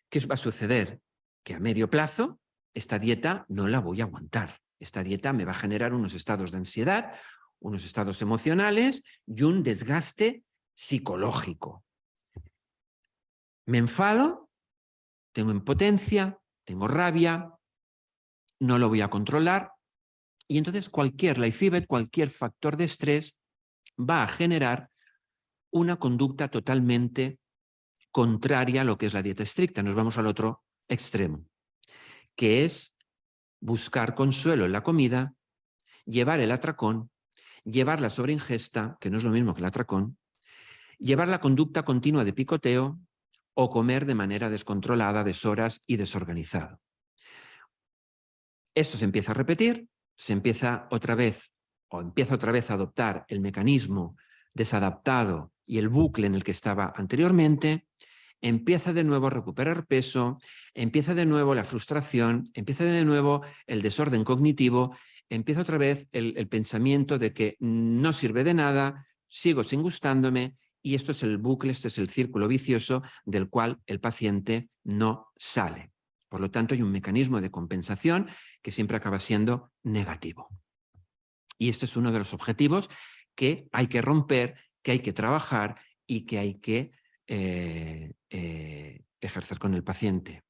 B: ¿Qué va a suceder? Que a medio plazo esta dieta no la voy a aguantar. Esta dieta me va a generar unos estados de ansiedad, unos estados emocionales y un desgaste psicológico. Me enfado, tengo impotencia, tengo rabia, no lo voy a controlar y entonces cualquier Leifibet, cualquier factor de estrés va a generar una conducta totalmente contraria a lo que es la dieta estricta. Nos vamos al otro extremo, que es buscar consuelo en la comida, llevar el atracón, llevar la sobreingesta, que no es lo mismo que el atracón, llevar la conducta continua de picoteo o comer de manera descontrolada, deshoras y desorganizado. Esto se empieza a repetir, se empieza otra vez a adoptar el mecanismo desadaptado y el bucle en el que estaba anteriormente, empieza de nuevo a recuperar peso, empieza de nuevo la frustración, empieza de nuevo el desorden cognitivo, empieza otra vez el pensamiento de que no sirve de nada, sigo sin gustándome y esto es el bucle, este es el círculo vicioso del cual el paciente no sale. Por lo tanto, hay un mecanismo de compensación que siempre acaba siendo negativo. Y este es uno de los objetivos que hay que romper, que hay que trabajar y que hay que ejercer con el paciente.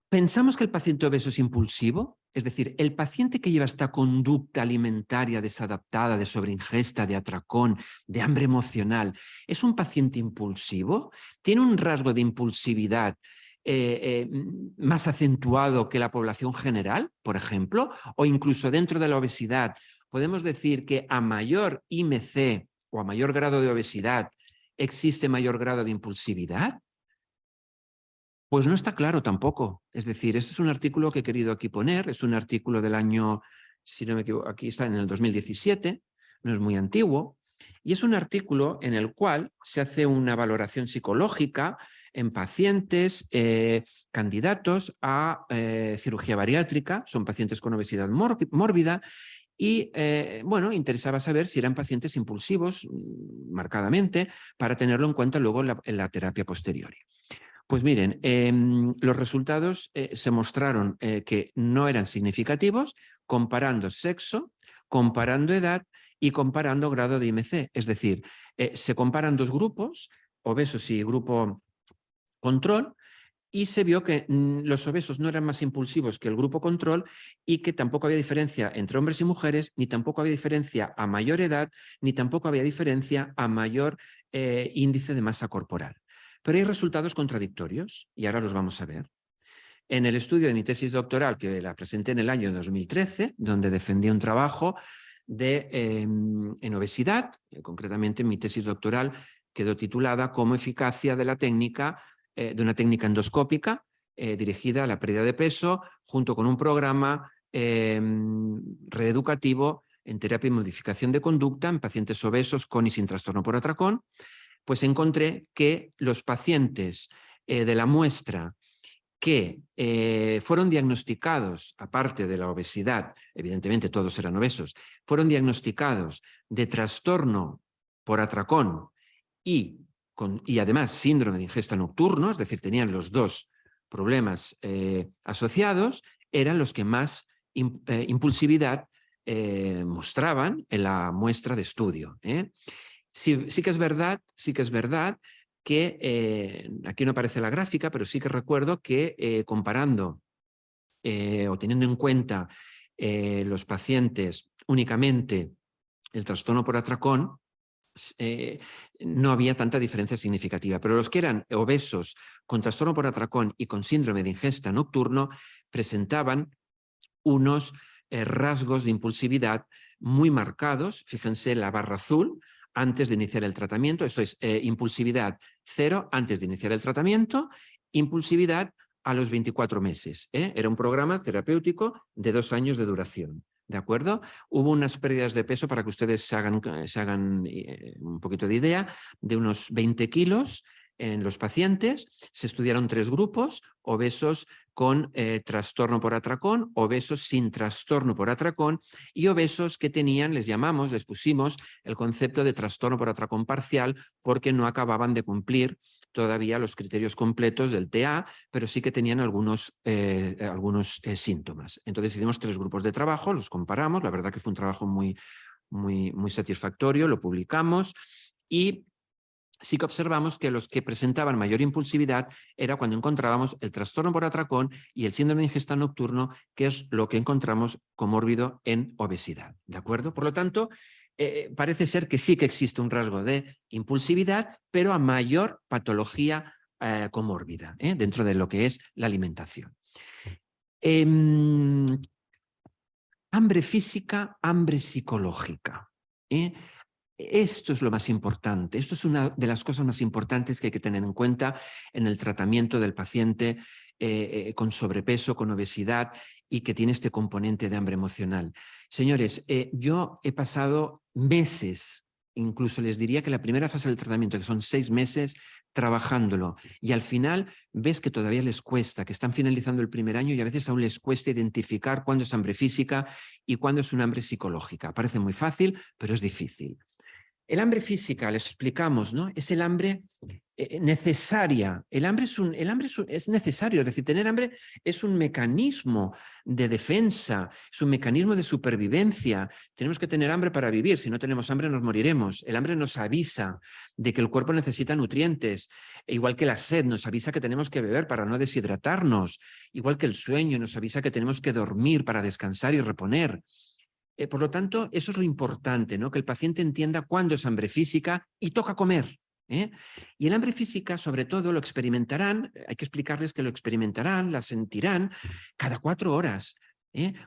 B: ¿Pensamos que el paciente obeso es impulsivo? Es decir, el paciente que lleva esta conducta alimentaria desadaptada, de sobreingesta, de atracón, de hambre emocional, ¿es un paciente impulsivo? ¿Tiene un rasgo de impulsividad más acentuado que la población general, por ejemplo? O incluso dentro de la obesidad, podemos decir que a mayor IMC o a mayor grado de obesidad existe mayor grado de impulsividad. Pues no está claro tampoco. Es decir, este es un artículo que he querido aquí poner, es un artículo del año, si no me equivoco, aquí está en el 2017, no es muy antiguo, y es un artículo en el cual se hace una valoración psicológica en pacientes candidatos a cirugía bariátrica, son pacientes con obesidad mórbida, y bueno, interesaba saber si eran pacientes impulsivos marcadamente para tenerlo en cuenta luego en la terapia posterior. Pues miren, los resultados se mostraron que no eran significativos comparando sexo, comparando edad y comparando grado de IMC. Es decir, se comparan dos grupos, obesos y grupo control, y se vio que los obesos no eran más impulsivos que el grupo control y que tampoco había diferencia entre hombres y mujeres, ni tampoco había diferencia a mayor edad, ni tampoco había diferencia a mayor índice de masa corporal. Pero hay resultados contradictorios y ahora los vamos a ver. En el estudio de mi tesis doctoral, que la presenté en el año 2013, donde defendí un trabajo en obesidad, concretamente mi tesis doctoral quedó titulada Cómo eficacia de la técnica, de una técnica endoscópica dirigida a la pérdida de peso, junto con un programa reeducativo en terapia y modificación de conducta en pacientes obesos con y sin trastorno por atracón, pues encontré que los pacientes de la muestra que fueron diagnosticados, aparte de la obesidad, evidentemente todos eran obesos, fueron diagnosticados de trastorno por atracón y además síndrome de ingesta nocturno, es decir, tenían los dos problemas asociados, eran los que más impulsividad mostraban en la muestra de estudio. Sí que es verdad que aquí no aparece la gráfica, pero sí que recuerdo que comparando o teniendo en cuenta los pacientes únicamente el trastorno por atracón, no había tanta diferencia significativa, pero los que eran obesos con trastorno por atracón y con síndrome de ingesta nocturno presentaban unos rasgos de impulsividad muy marcados. Fíjense la barra azul antes de iniciar el tratamiento, esto es impulsividad 0 antes de iniciar el tratamiento, impulsividad a los 24 meses. Era un programa terapéutico de 2 años de duración. ¿De acuerdo? Hubo unas pérdidas de peso, para que ustedes se hagan un poquito de idea, de unos 20 kilos en los pacientes. Se estudiaron 3 grupos, obesos con trastorno por atracón, obesos sin trastorno por atracón y obesos que tenían, les pusimos el concepto de trastorno por atracón parcial porque no acababan de cumplir todavía los criterios completos del TA, pero sí que tenían algunos síntomas. Entonces hicimos 3 grupos de trabajo, los comparamos, la verdad que fue un trabajo muy satisfactorio, lo publicamos y sí que observamos que los que presentaban mayor impulsividad era cuando encontrábamos el trastorno por atracón y el síndrome de ingesta nocturno, que es lo que encontramos comórbido en obesidad. ¿De acuerdo? Por lo tanto, parece ser que sí que existe un rasgo de impulsividad, pero a mayor patología comórbida, dentro de lo que es la alimentación. Hambre física, hambre psicológica. Esto es lo más importante, esto es una de las cosas más importantes que hay que tener en cuenta en el tratamiento del paciente con sobrepeso, con obesidad y que tiene este componente de hambre emocional. Señores, yo he pasado meses, incluso les diría que la primera fase del tratamiento, que son 6 meses, trabajándolo, y al final ves que todavía les cuesta, que están finalizando el primer año y a veces aún les cuesta identificar cuándo es hambre física y cuándo es un hambre psicológica. Parece muy fácil, pero es difícil. El hambre física, les explicamos, ¿no? Es el hambre necesaria. El hambre es necesario, es decir, tener hambre es un mecanismo de defensa, es un mecanismo de supervivencia. Tenemos que tener hambre para vivir, si no tenemos hambre nos moriremos. El hambre nos avisa de que el cuerpo necesita nutrientes, igual que la sed nos avisa que tenemos que beber para no deshidratarnos, igual que el sueño nos avisa que tenemos que dormir para descansar y reponer. Por lo tanto, eso es lo importante, ¿no? Que el paciente entienda cuándo es hambre física y toca comer. Y el hambre física, sobre todo, lo experimentarán, hay que explicarles que lo experimentarán, la sentirán cada 4 horas,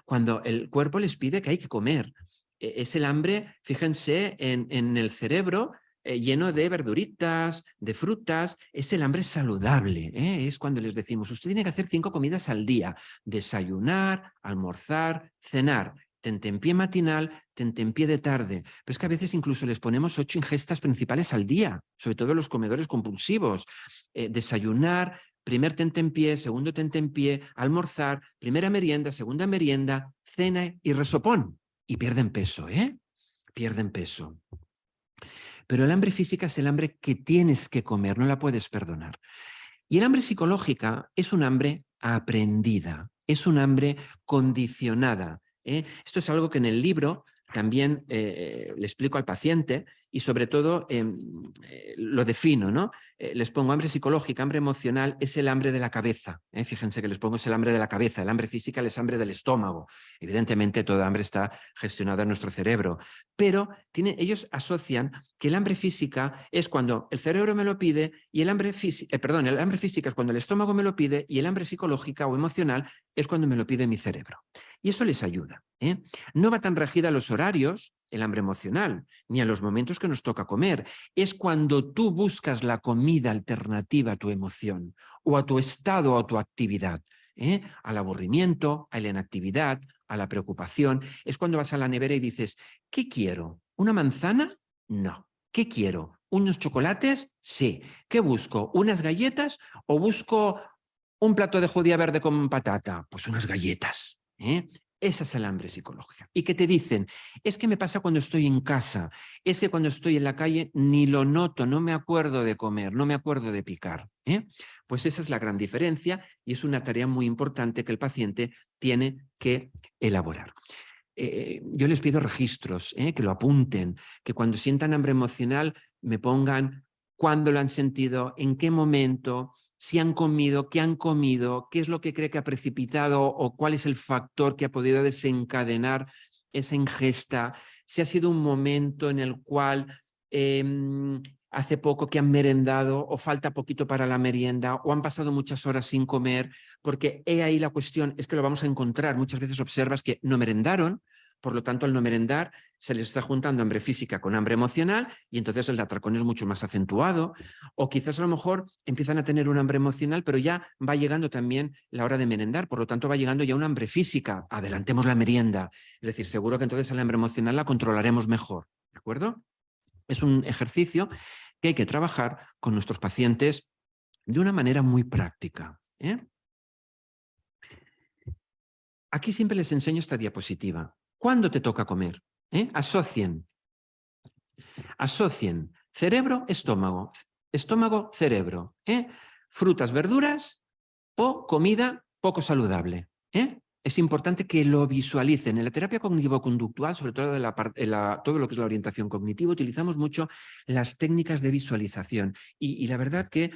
B: cuando el cuerpo les pide que hay que comer. Es el hambre, fíjense, en el cerebro lleno de verduritas, de frutas, es el hambre saludable. Es cuando les decimos, usted tiene que hacer 5 comidas al día, desayunar, almorzar, cenar. Tentempié matinal, tentempié de tarde. Pero es que a veces incluso les ponemos 8 ingestas principales al día, sobre todo los comedores compulsivos. Desayunar, primer tentempié, segundo tentempié, almorzar, primera merienda, segunda merienda, cena y resopón. Y pierden peso, Pierden peso. Pero el hambre física es el hambre que tienes que comer, no la puedes perdonar. Y el hambre psicológica es un hambre aprendida, es un hambre condicionada. Esto es algo que en el libro también le explico al paciente y sobre todo lo defino, ¿no? Les pongo hambre psicológica, hambre emocional, es el hambre de la cabeza. Fíjense que les pongo es el hambre de la cabeza, el hambre física es hambre del estómago. Evidentemente toda hambre está gestionada en nuestro cerebro, pero ellos asocian que el hambre física es cuando el cerebro me lo pide y el hambre física es cuando el estómago me lo pide y el hambre psicológica o emocional es cuando me lo pide mi cerebro. Y eso les ayuda. No va tan regida a los horarios, el hambre emocional, ni a los momentos que nos toca comer. Es cuando tú buscas la comida alternativa a tu emoción, o a tu estado o a tu actividad. Al aburrimiento, a la inactividad, a la preocupación. Es cuando vas a la nevera y dices, ¿qué quiero? ¿Una manzana? No. ¿Qué quiero? ¿Unos chocolates? Sí. ¿Qué busco? ¿Unas galletas o busco un plato de judía verde con patata? Pues unas galletas. Esa es el hambre psicológica. Y que te dicen, es que me pasa cuando estoy en casa, es que cuando estoy en la calle ni lo noto, no me acuerdo de comer, no me acuerdo de picar. Pues esa es la gran diferencia y es una tarea muy importante que el paciente tiene que elaborar. Yo les pido registros, que lo apunten, que cuando sientan hambre emocional me pongan cuándo lo han sentido, en qué momento, si han comido, qué es lo que cree que ha precipitado o cuál es el factor que ha podido desencadenar esa ingesta, si ha sido un momento en el cual hace poco que han merendado o falta poquito para la merienda o han pasado muchas horas sin comer, porque he ahí la cuestión, es que lo vamos a encontrar, muchas veces observas que no merendaron, por lo tanto al no merendar se les está juntando hambre física con hambre emocional y entonces el atracón es mucho más acentuado, o quizás a lo mejor empiezan a tener un hambre emocional pero ya va llegando también la hora de merendar, por lo tanto va llegando ya un hambre física, adelantemos la merienda, es decir, seguro que entonces el hambre emocional la controlaremos mejor, ¿de acuerdo? Es un ejercicio que hay que trabajar con nuestros pacientes de una manera muy práctica. Aquí siempre les enseño esta diapositiva. ¿Cuándo te toca comer? Asocien cerebro, estómago, estómago, cerebro. Frutas, verduras o comida poco saludable. Es importante que lo visualicen. En la terapia cognitivo-conductual, sobre todo todo lo que es la orientación cognitiva, utilizamos mucho las técnicas de visualización. Y la verdad que,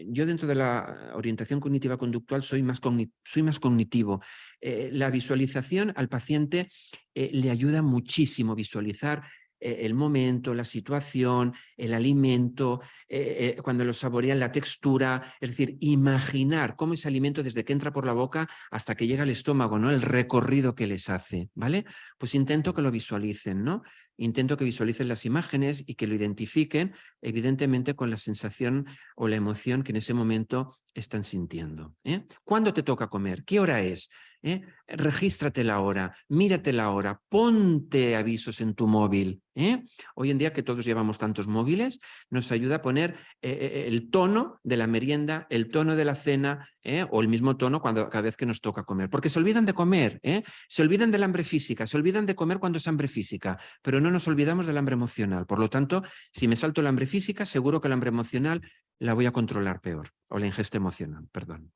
B: yo dentro de la orientación cognitiva conductual soy más cognitivo. La visualización al paciente le ayuda muchísimo visualizar el momento, la situación, el alimento, cuando lo saborean, la textura, es decir, imaginar cómo ese alimento desde que entra por la boca hasta que llega al estómago, ¿no? El recorrido que les hace, ¿vale? Pues intento que lo visualicen, ¿no? Intento que visualicen las imágenes y que lo identifiquen, evidentemente con la sensación o la emoción que en ese momento están sintiendo. ¿Cuándo te toca comer? ¿Qué hora es? Regístrate la hora, mírate la hora, ponte avisos en tu móvil. Hoy en día que todos llevamos tantos móviles, nos ayuda a poner el tono de la merienda, el tono de la cena, o el mismo tono cada vez que nos toca comer. Porque se olvidan de comer, se olvidan del hambre física, se olvidan de comer cuando es hambre física, pero no nos olvidamos del hambre emocional. Por lo tanto, si me salto el hambre física, seguro que el hambre emocional la voy a controlar peor, o la ingesta emocional, perdón.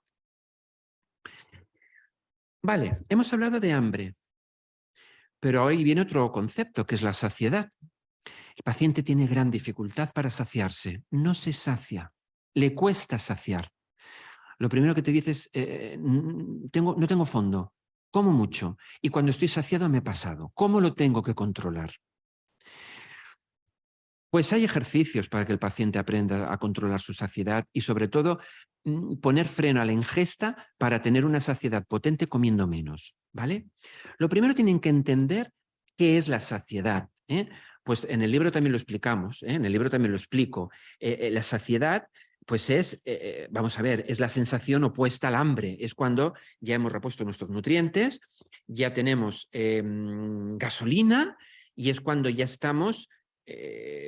B: Vale, hemos hablado de hambre, pero hoy viene otro concepto, que es la saciedad. El paciente tiene gran dificultad para saciarse, no se sacia, le cuesta saciar. Lo primero que te dices, no tengo fondo, como mucho, y cuando estoy saciado me he pasado. ¿Cómo lo tengo que controlar? Pues hay ejercicios para que el paciente aprenda a controlar su saciedad y sobre todo poner freno a la ingesta para tener una saciedad potente comiendo menos, ¿vale? Lo primero tienen que entender qué es la saciedad, Pues en el libro también lo explicamos, en el libro también lo explico. La saciedad pues es, vamos a ver, es la sensación opuesta al hambre, es cuando ya hemos repuesto nuestros nutrientes, ya tenemos gasolina y es cuando ya estamos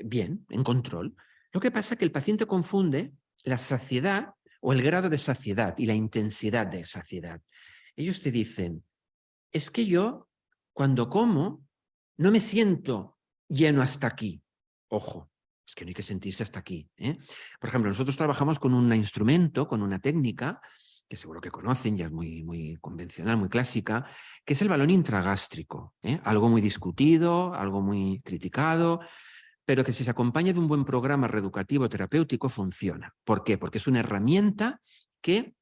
B: bien, en control. Lo que pasa es que el paciente confunde la saciedad o el grado de saciedad y la intensidad de saciedad. Ellos te dicen, es que yo cuando como no me siento lleno hasta aquí. Ojo, es que no hay que sentirse hasta aquí. Por ejemplo, nosotros trabajamos con un instrumento, con una técnica, que seguro que conocen, ya es muy convencional, muy clásica, que es el balón intragástrico. Algo muy discutido, algo muy criticado, pero que si se acompaña de un buen programa reeducativo terapéutico funciona. ¿Por qué? Porque es una herramienta que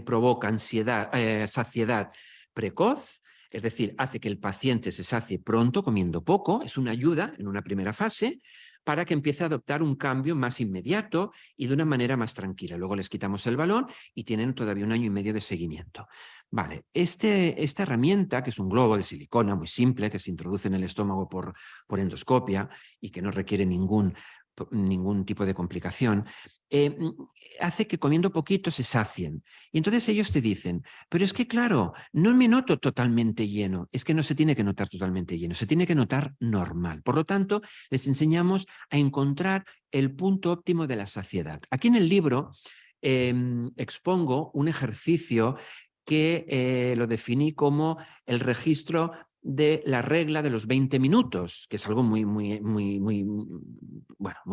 B: provoca saciedad precoz, es decir, hace que el paciente se sacie pronto comiendo poco, es una ayuda en una primera fase para que empiece a adoptar un cambio más inmediato y de una manera más tranquila. Luego les quitamos el balón y tienen todavía 1 año y medio de seguimiento. Vale, esta herramienta, que es un globo de silicona muy simple, que se introduce en el estómago por endoscopia y que no requiere ningún tipo de complicación, hace que comiendo poquito se sacien. Y entonces ellos te dicen, pero es que claro, no me noto totalmente lleno. Es que no se tiene que notar totalmente lleno, se tiene que notar normal. Por lo tanto, les enseñamos a encontrar el punto óptimo de la saciedad. Aquí en el libro expongo un ejercicio que lo definí como el registro de la regla de los 20 minutos, que es algo muy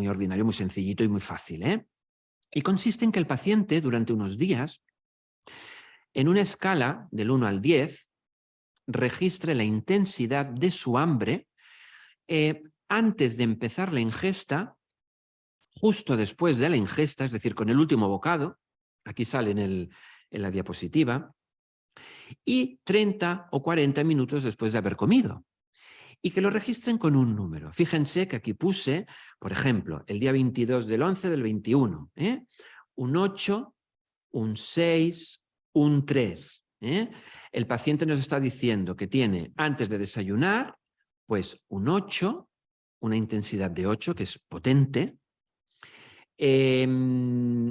B: ordinario, muy sencillito y muy fácil. Y consiste en que el paciente, durante unos días, en una escala del 1 al 10, registre la intensidad de su hambre antes de empezar la ingesta, justo después de la ingesta, es decir, con el último bocado, aquí sale en la diapositiva, y 30 o 40 minutos después de haber comido. Y que lo registren con un número. Fíjense que aquí puse, por ejemplo, el día 22 del 11 del 21, un 8, un 6, un 3. El paciente nos está diciendo que tiene, antes de desayunar, pues un 8, una intensidad de 8, que es potente.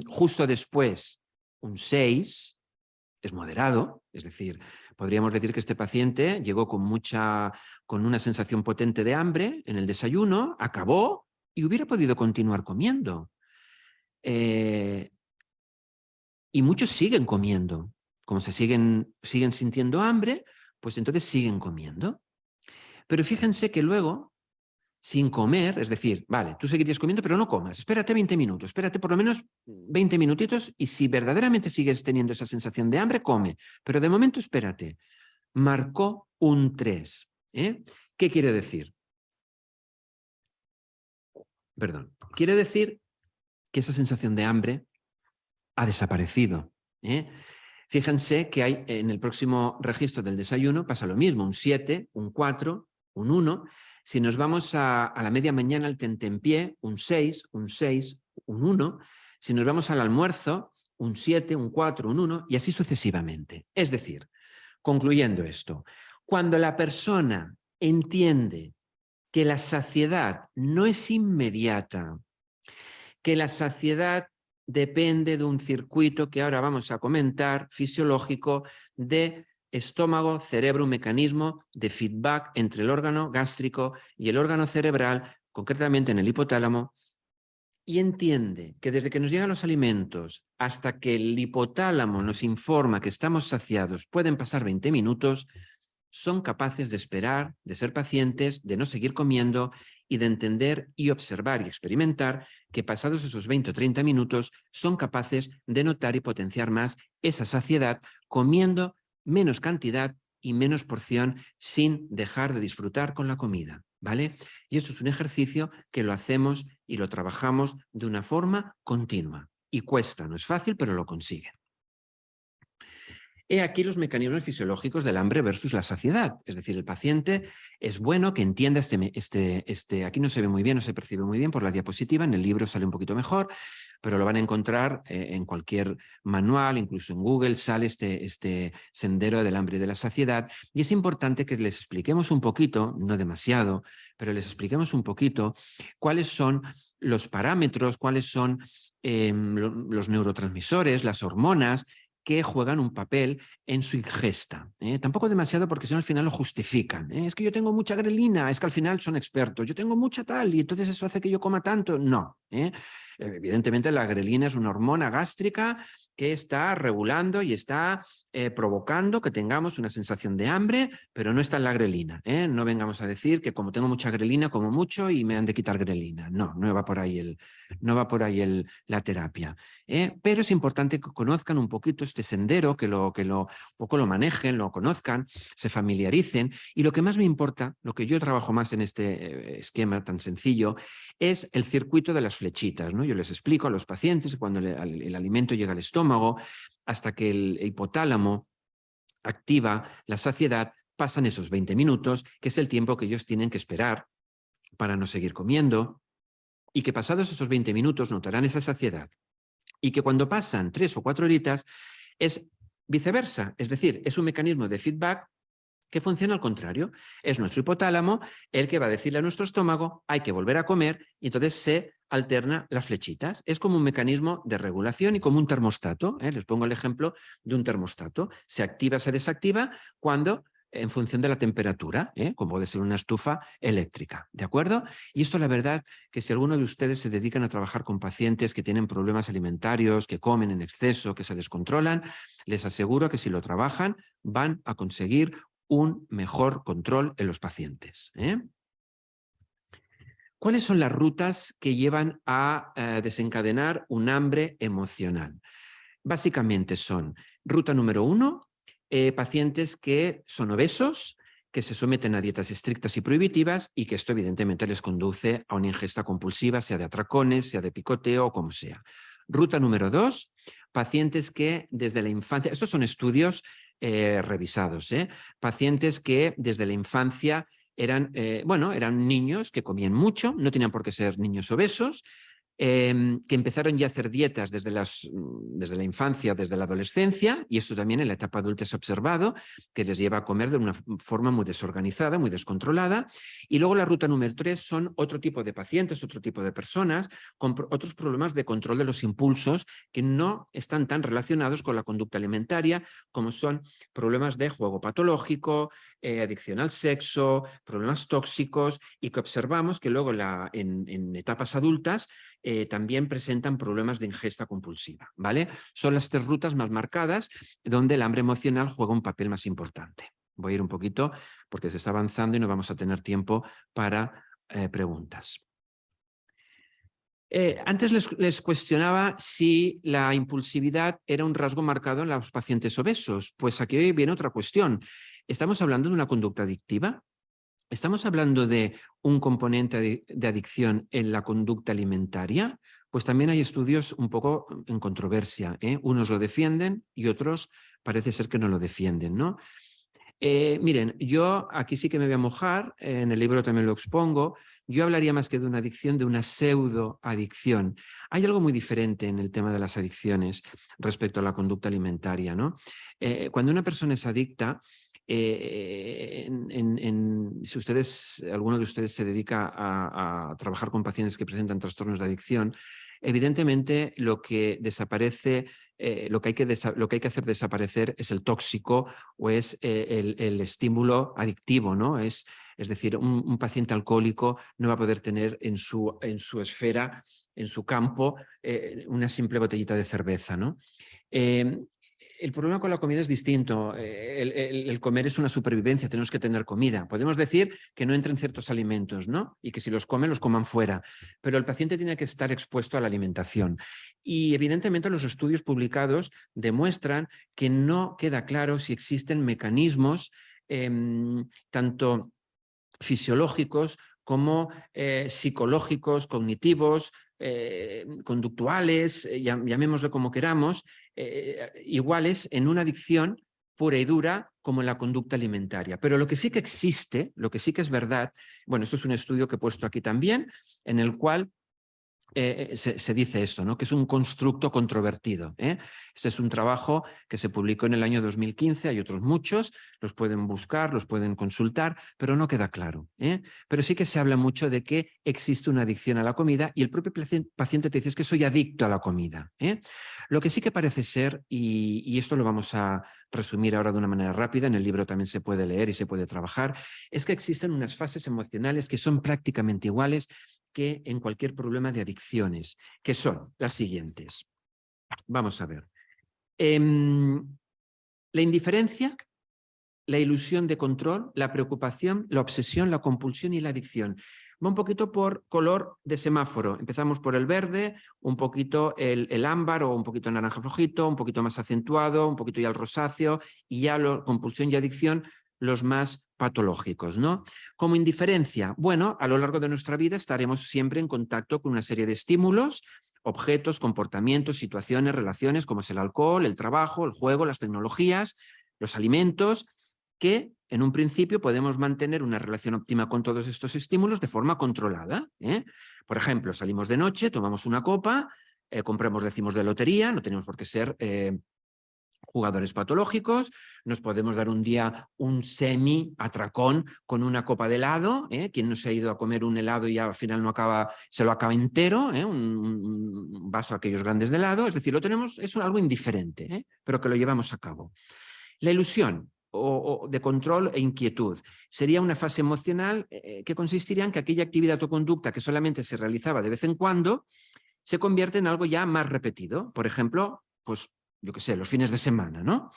B: Justo después, un 6, es moderado, es decir, podríamos decir que este paciente llegó con una sensación potente de hambre en el desayuno, acabó y hubiera podido continuar comiendo. Y muchos siguen comiendo. Como siguen sintiendo hambre, pues entonces siguen comiendo. Pero fíjense que luego, sin comer, es decir, vale, tú seguirías comiendo, pero no comas, espérate 20 minutos, espérate por lo menos 20 minutitos y si verdaderamente sigues teniendo esa sensación de hambre, come. Pero de momento espérate. Marcó un 3. ¿Qué quiere decir? Perdón. Quiere decir que esa sensación de hambre ha desaparecido. Fíjense que hay en el próximo registro del desayuno pasa lo mismo, un 7, un 4, un 1. Si nos vamos a la media mañana al tentempié, un 6, un 6, un 1. Si nos vamos al almuerzo, un 7, un 4, un 1 y así sucesivamente. Es decir, concluyendo esto, cuando la persona entiende que la saciedad no es inmediata, que la saciedad depende de un circuito que ahora vamos a comentar, fisiológico, de estómago, cerebro, un mecanismo de feedback entre el órgano gástrico y el órgano cerebral, concretamente en el hipotálamo, y entiende que desde que nos llegan los alimentos hasta que el hipotálamo nos informa que estamos saciados pueden pasar 20 minutos, son capaces de esperar, de ser pacientes, de no seguir comiendo y de entender y observar y experimentar que pasados esos 20 o 30 minutos son capaces de notar y potenciar más esa saciedad comiendo menos cantidad y menos porción sin dejar de disfrutar con la comida, ¿vale? Y eso es un ejercicio que lo hacemos y lo trabajamos de una forma continua. Y cuesta, no es fácil, pero lo consigue. He aquí los mecanismos fisiológicos del hambre versus la saciedad. Es decir, el paciente es bueno que entienda aquí no se ve muy bien, no se percibe muy bien por la diapositiva, en el libro sale un poquito mejor, pero lo van a encontrar en cualquier manual, incluso en Google sale este sendero del hambre y de la saciedad. Y es importante que les expliquemos un poquito, no demasiado, pero les expliquemos un poquito cuáles son los parámetros, cuáles son los neurotransmisores, las hormonas, que juegan un papel en su ingesta. Tampoco demasiado porque si no al final lo justifican. Es que yo tengo mucha grelina, es que al final son expertos. Yo tengo mucha tal y entonces eso hace que yo coma tanto. No. Evidentemente la grelina es una hormona gástrica que está regulando y está provocando que tengamos una sensación de hambre, pero no está en la grelina. No vengamos a decir que como tengo mucha grelina, como mucho y me han de quitar grelina. No, no va por ahí, la terapia. Pero es importante que conozcan un poquito este sendero, que poco lo manejen, lo conozcan, se familiaricen. Y lo que más me importa, lo que yo trabajo más en este esquema tan sencillo, es el circuito de las flechitas, ¿no? Yo les explico a los pacientes que cuando el alimento llega al estómago, hasta que el hipotálamo activa la saciedad, pasan esos 20 minutos, que es el tiempo que ellos tienen que esperar para no seguir comiendo, y que pasados esos 20 minutos notarán esa saciedad. Y que cuando pasan 3 o 4 horitas es viceversa, es decir, es un mecanismo de feedback que funciona al contrario. Es nuestro hipotálamo el que va a decirle a nuestro estómago hay que volver a comer y entonces se alterna las flechitas. Es como un mecanismo de regulación y como un termostato. Les pongo el ejemplo de un termostato. Se activa, se desactiva cuando en función de la temperatura, como puede ser una estufa eléctrica, ¿de acuerdo? Y esto la verdad que si alguno de ustedes se dedican a trabajar con pacientes que tienen problemas alimentarios, que comen en exceso, que se descontrolan, les aseguro que si lo trabajan van a conseguir un mejor control en los pacientes. ¿Cuáles son las rutas que llevan a desencadenar un hambre emocional? Básicamente son, ruta número 1, pacientes que son obesos, que se someten a dietas estrictas y prohibitivas y que esto evidentemente les conduce a una ingesta compulsiva, sea de atracones, sea de picoteo o como sea. Ruta número 2, pacientes que desde la infancia, estos son estudios revisados, pacientes que desde la infancia eran niños que comían mucho, no tenían por qué ser niños obesos, que empezaron ya a hacer dietas desde la infancia, desde la adolescencia, y esto también en la etapa adulta se ha observado, que les lleva a comer de una forma muy desorganizada, muy descontrolada. Y luego la ruta número 3 son otro tipo de pacientes, otro tipo de personas, con otros problemas de control de los impulsos que no están tan relacionados con la conducta alimentaria, como son problemas de juego patológico, adicción al sexo, problemas tóxicos, y que observamos que luego en etapas adultas también presentan problemas de ingesta compulsiva, ¿vale? Son las 3 rutas más marcadas donde el hambre emocional juega un papel más importante. Voy a ir un poquito porque se está avanzando y no vamos a tener tiempo para preguntas. Antes les cuestionaba si la impulsividad era un rasgo marcado en los pacientes obesos. Pues aquí viene otra cuestión. ¿Estamos hablando de una conducta adictiva? ¿Estamos hablando de un componente de adicción en la conducta alimentaria? Pues también hay estudios un poco en controversia. Unos lo defienden y otros parece ser que no lo defienden, ¿no? Miren, yo aquí sí que me voy a mojar, en el libro también lo expongo, yo hablaría más que de una adicción, de una pseudoadicción. Hay algo muy diferente en el tema de las adicciones respecto a la conducta alimentaria, ¿no? Cuando una persona es adicta, Si alguno de ustedes se dedica a trabajar con pacientes que presentan trastornos de adicción, evidentemente lo que desaparece, lo que hay que hacer desaparecer es el tóxico o es el estímulo adictivo, ¿no? Es decir, un paciente alcohólico no va a poder tener en su esfera, en su campo, una simple botellita de cerveza, ¿no? El problema con la comida es distinto. El comer es una supervivencia, tenemos que tener comida. Podemos decir que no entren ciertos alimentos, ¿no? Y que si los comen, los coman fuera. Pero el paciente tiene que estar expuesto a la alimentación. Y evidentemente los estudios publicados demuestran que no queda claro si existen mecanismos tanto fisiológicos como psicológicos, cognitivos, conductuales, llamémoslo como queramos, iguales en una adicción pura y dura como en la conducta alimentaria. Pero lo que sí que existe, lo que sí que es verdad, bueno, esto es un estudio que he puesto aquí también, en el cual se dice esto, ¿no? Que es un constructo controvertido. Este es un trabajo que se publicó en el año 2015, hay otros muchos, los pueden buscar, los pueden consultar, pero no queda claro. Pero sí que se habla mucho de que existe una adicción a la comida y el propio paciente te dice es que soy adicto a la comida. Lo que sí que parece ser, y esto lo vamos a resumir ahora de una manera rápida, en el libro también se puede leer y se puede trabajar, es que existen unas fases emocionales que son prácticamente iguales que en cualquier problema de adicciones, que son las siguientes. Vamos a ver. La indiferencia, la ilusión de control, la preocupación, la obsesión, la compulsión y la adicción. Va un poquito por color de semáforo. Empezamos por el verde, un poquito el ámbar o un poquito naranja flojito, un poquito más acentuado, un poquito ya el rosáceo y ya compulsión y adicción los más patológicos, ¿no? Como indiferencia, bueno, a lo largo de nuestra vida estaremos siempre en contacto con una serie de estímulos, objetos, comportamientos, situaciones, relaciones, como es el alcohol, el trabajo, el juego, las tecnologías, los alimentos, que en un principio podemos mantener una relación óptima con todos estos estímulos de forma controlada. Por ejemplo, salimos de noche, tomamos una copa, compramos décimos de lotería, no tenemos por qué ser jugadores patológicos, nos podemos dar un día un semi-atracón con una copa de helado, quien no se ha ido a comer un helado y al final no acaba, se lo acaba entero, un vaso de aquellos grandes de helado, es decir, lo tenemos, es algo indiferente, pero que lo llevamos a cabo. La ilusión o de control e inquietud sería una fase emocional que consistiría en que aquella actividad o conducta que solamente se realizaba de vez en cuando se convierte en algo ya más repetido. Por ejemplo, pues yo qué sé, los fines de semana, ¿no?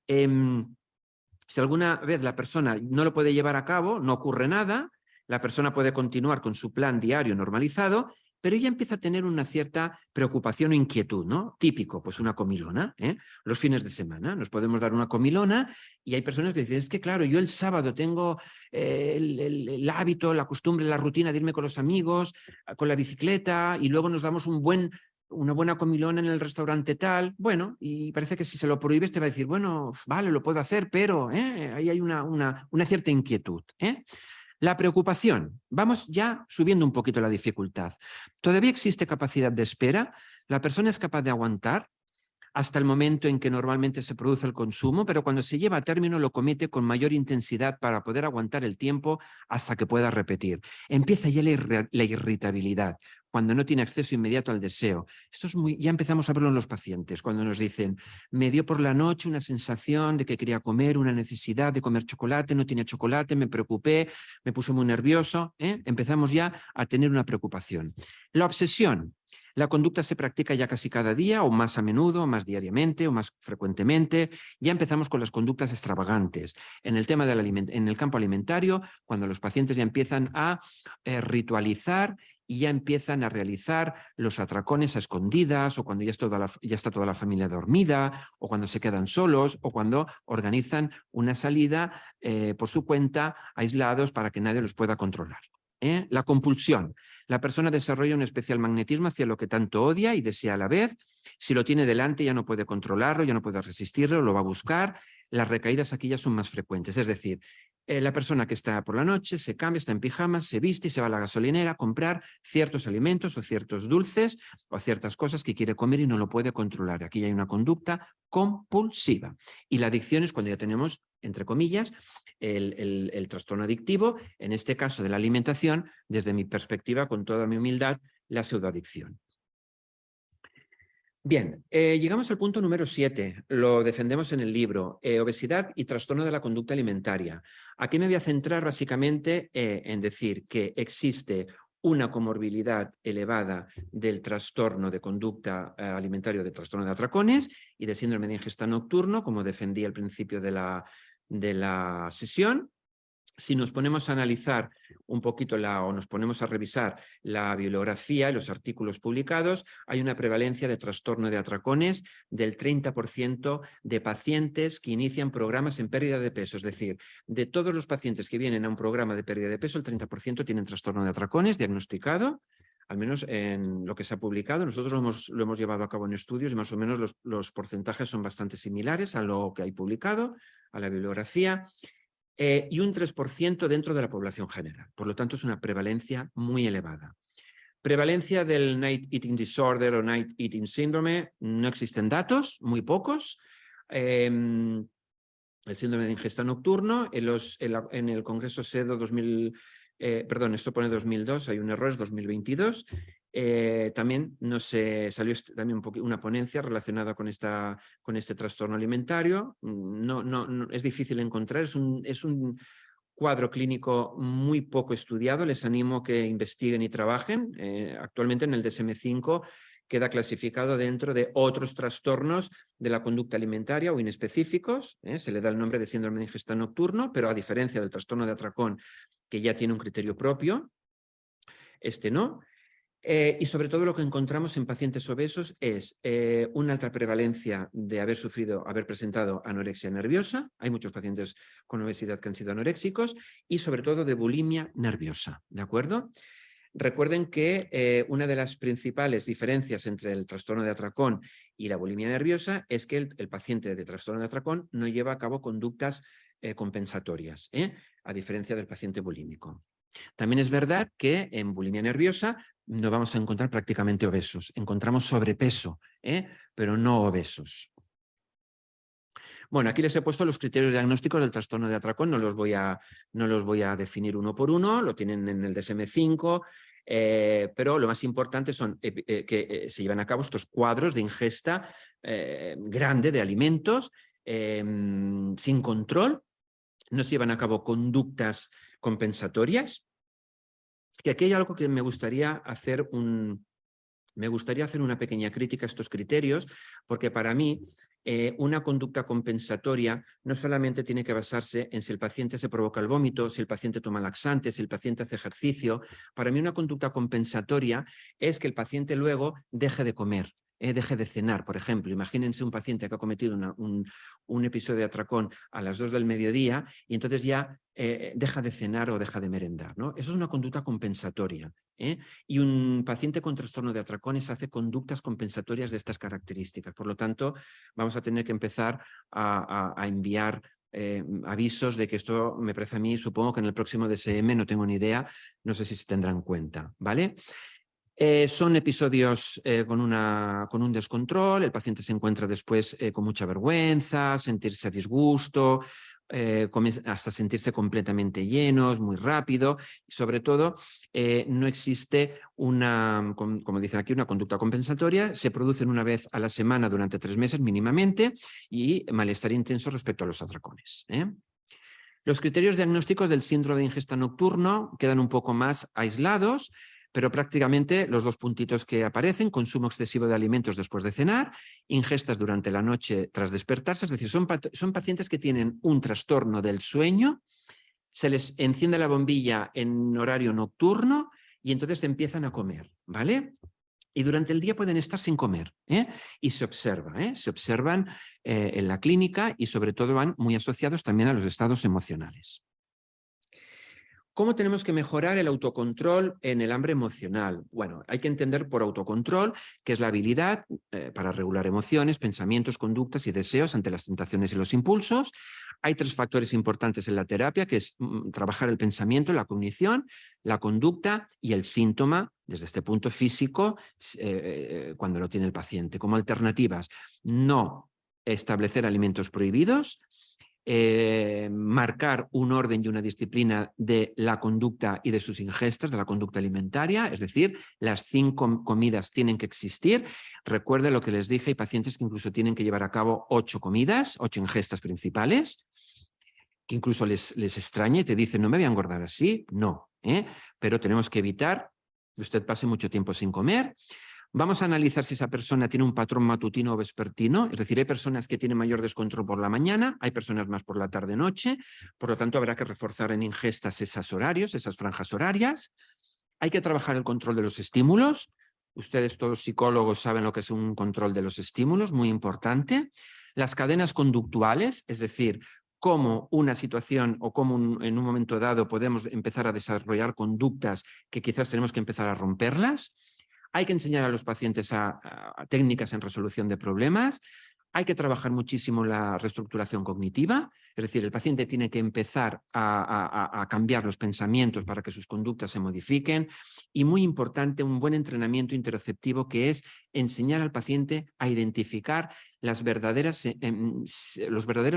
B: Si alguna vez la persona no lo puede llevar a cabo, no ocurre nada, la persona puede continuar con su plan diario normalizado, pero ella empieza a tener una cierta preocupación o inquietud, ¿no? Típico, pues una comilona, los fines de semana, nos podemos dar una comilona y hay personas que dicen, es que claro, yo el sábado tengo el hábito, la costumbre, la rutina de irme con los amigos, con la bicicleta y luego nos damos una buena comilona en el restaurante tal, bueno, y parece que si se lo prohíbes te va a decir, bueno, vale, lo puedo hacer, pero ahí hay una cierta inquietud. La preocupación, vamos ya subiendo un poquito la dificultad. Todavía existe capacidad de espera, la persona es capaz de aguantar hasta el momento en que normalmente se produce el consumo, pero cuando se lleva a término lo comete con mayor intensidad para poder aguantar el tiempo hasta que pueda repetir. Empieza ya la irritabilidad, cuando no tiene acceso inmediato al deseo. Esto es ya empezamos a verlo en los pacientes, cuando nos dicen, me dio por la noche una sensación de que quería comer, una necesidad de comer chocolate, no tenía chocolate, me preocupé, me puse muy nervioso. Empezamos ya a tener una preocupación. La obsesión. La conducta se practica ya casi cada día, o más a menudo, o más diariamente, o más frecuentemente. Ya empezamos con las conductas extravagantes. En el tema en el campo alimentario, cuando los pacientes ya empiezan a ritualizar y ya empiezan a realizar los atracones a escondidas, o cuando ya está toda la familia dormida, o cuando se quedan solos, o cuando organizan una salida por su cuenta, aislados, para que nadie los pueda controlar. La compulsión. La persona desarrolla un especial magnetismo hacia lo que tanto odia y desea a la vez. Si lo tiene delante ya no puede controlarlo, ya no puede resistirlo, lo va a buscar. Las recaídas aquí ya son más frecuentes. Es decir, la persona que está por la noche se cambia, está en pijamas, se viste y se va a la gasolinera a comprar ciertos alimentos o ciertos dulces o ciertas cosas que quiere comer y no lo puede controlar. Aquí hay una conducta compulsiva. Y la adicción es cuando ya tenemos, entre comillas, el trastorno adictivo, en este caso de la alimentación, desde mi perspectiva, con toda mi humildad, la pseudoadicción. Bien, llegamos al punto número 7, lo defendemos en el libro, obesidad y trastorno de la conducta alimentaria. Aquí me voy a centrar básicamente en decir que existe una comorbilidad elevada del trastorno de conducta alimentaria, de trastorno de atracones y de síndrome de ingesta nocturno, como defendí al principio de la sesión. Si nos ponemos a analizar un poquito o nos ponemos a revisar la bibliografía y los artículos publicados, hay una prevalencia de trastorno de atracones del 30% de pacientes que inician programas en pérdida de peso. Es decir, de todos los pacientes que vienen a un programa de pérdida de peso, el 30% tienen trastorno de atracones diagnosticado, al menos en lo que se ha publicado. Nosotros lo hemos llevado a cabo en estudios y más o menos los porcentajes son bastante similares a lo que hay publicado, a la bibliografía. Y un 3% dentro de la población general. Por lo tanto, es una prevalencia muy elevada. Prevalencia del Night Eating Disorder o Night Eating Syndrome, no existen datos, muy pocos. El síndrome de ingesta nocturno, en el Congreso SEDO 2000, perdón, esto pone 2002, hay un error, es 2022. También salió también una ponencia relacionada con este trastorno alimentario. No, es difícil encontrar, es un cuadro clínico muy poco estudiado. Les animo a que investiguen y trabajen. Actualmente en el DSM-5 queda clasificado dentro de otros trastornos de la conducta alimentaria o inespecíficos. Se le da el nombre de síndrome de ingesta nocturno, pero a diferencia del trastorno de atracón, que ya tiene un criterio propio, este no. Y sobre todo lo que encontramos en pacientes obesos es una alta prevalencia de haber presentado anorexia nerviosa. Hay muchos pacientes con obesidad que han sido anoréxicos y sobre todo de bulimia nerviosa, ¿de acuerdo? Recuerden que una de las principales diferencias entre el trastorno de atracón y la bulimia nerviosa es que el paciente de trastorno de atracón no lleva a cabo conductas compensatorias, a diferencia del paciente bulímico. También es verdad que en bulimia nerviosa no vamos a encontrar prácticamente obesos. Encontramos sobrepeso, pero no obesos. Bueno, aquí les he puesto los criterios diagnósticos del trastorno de atracón. No los voy a definir uno por uno, lo tienen en el DSM-5, pero lo más importante son que se llevan a cabo estos cuadros de ingesta grande de alimentos sin control. No se llevan a cabo conductas compensatorias. Que aquí hay algo que me gustaría hacer una pequeña crítica a estos criterios, porque para mí una conducta compensatoria no solamente tiene que basarse en si el paciente se provoca el vómito, si el paciente toma laxantes, si el paciente hace ejercicio. Para mí una conducta compensatoria es que el paciente luego deje de comer. Deje de cenar, por ejemplo. Imagínense un paciente que ha cometido un episodio de atracón a las 2 del mediodía y entonces ya deja de cenar o deja de merendar, ¿no? Eso es una conducta compensatoria. Y un paciente con trastorno de atracones hace conductas compensatorias de estas características. Por lo tanto, vamos a tener que empezar a enviar avisos de que esto me parece a mí, supongo que en el próximo DSM, no tengo ni idea, no sé si se tendrá en cuenta, ¿vale? Son episodios con un descontrol, el paciente se encuentra después con mucha vergüenza, sentirse a disgusto, hasta sentirse completamente llenos, muy rápido, y sobre todo no existe como dicen aquí, una conducta compensatoria. Se producen una vez a la semana durante 3 meses mínimamente y malestar intenso respecto a los atracones. Los criterios diagnósticos del síndrome de ingesta nocturno quedan un poco más aislados, pero prácticamente los 2 puntitos que aparecen: consumo excesivo de alimentos después de cenar, ingestas durante la noche tras despertarse. Es decir, son pacientes que tienen un trastorno del sueño, se les enciende la bombilla en horario nocturno y entonces empiezan a comer, ¿vale? Y durante el día pueden estar sin comer, y se observan en la clínica y sobre todo van muy asociados también a los estados emocionales. ¿Cómo tenemos que mejorar el autocontrol en el hambre emocional? Bueno, hay que entender por autocontrol que es la habilidad para regular emociones, pensamientos, conductas y deseos ante las tentaciones y los impulsos, Hay 3 factores importantes en la terapia, que es trabajar el pensamiento, la cognición, la conducta y el síntoma, desde este punto físico, cuando lo tiene el paciente. Como alternativas, no establecer alimentos prohibidos, marcar un orden y una disciplina de la conducta y de sus ingestas, de la conducta alimentaria, es decir, las 5 comidas tienen que existir. Recuerda lo que les dije, hay pacientes que incluso tienen que llevar a cabo 8 comidas, 8 ingestas principales, que incluso les extraña y te dicen, no me voy a engordar así, no, pero tenemos que evitar que usted pase mucho tiempo sin comer. Vamos a analizar si esa persona tiene un patrón matutino o vespertino, es decir, hay personas que tienen mayor descontrol por la mañana, hay personas más por la tarde-noche, por lo tanto habrá que reforzar en ingestas esos horarios, esas franjas horarias. Hay que trabajar el control de los estímulos. Ustedes todos psicólogos saben lo que es un control de los estímulos, muy importante. Las cadenas conductuales, es decir, cómo una situación o cómo en un momento dado podemos empezar a desarrollar conductas que quizás tenemos que empezar a romperlas. Hay que enseñar a los pacientes a técnicas en resolución de problemas. Hay que trabajar muchísimo la reestructuración cognitiva, es decir, el paciente tiene que empezar a cambiar los pensamientos para que sus conductas se modifiquen. Y muy importante, un buen entrenamiento interoceptivo, que es enseñar al paciente a identificar los verdaderos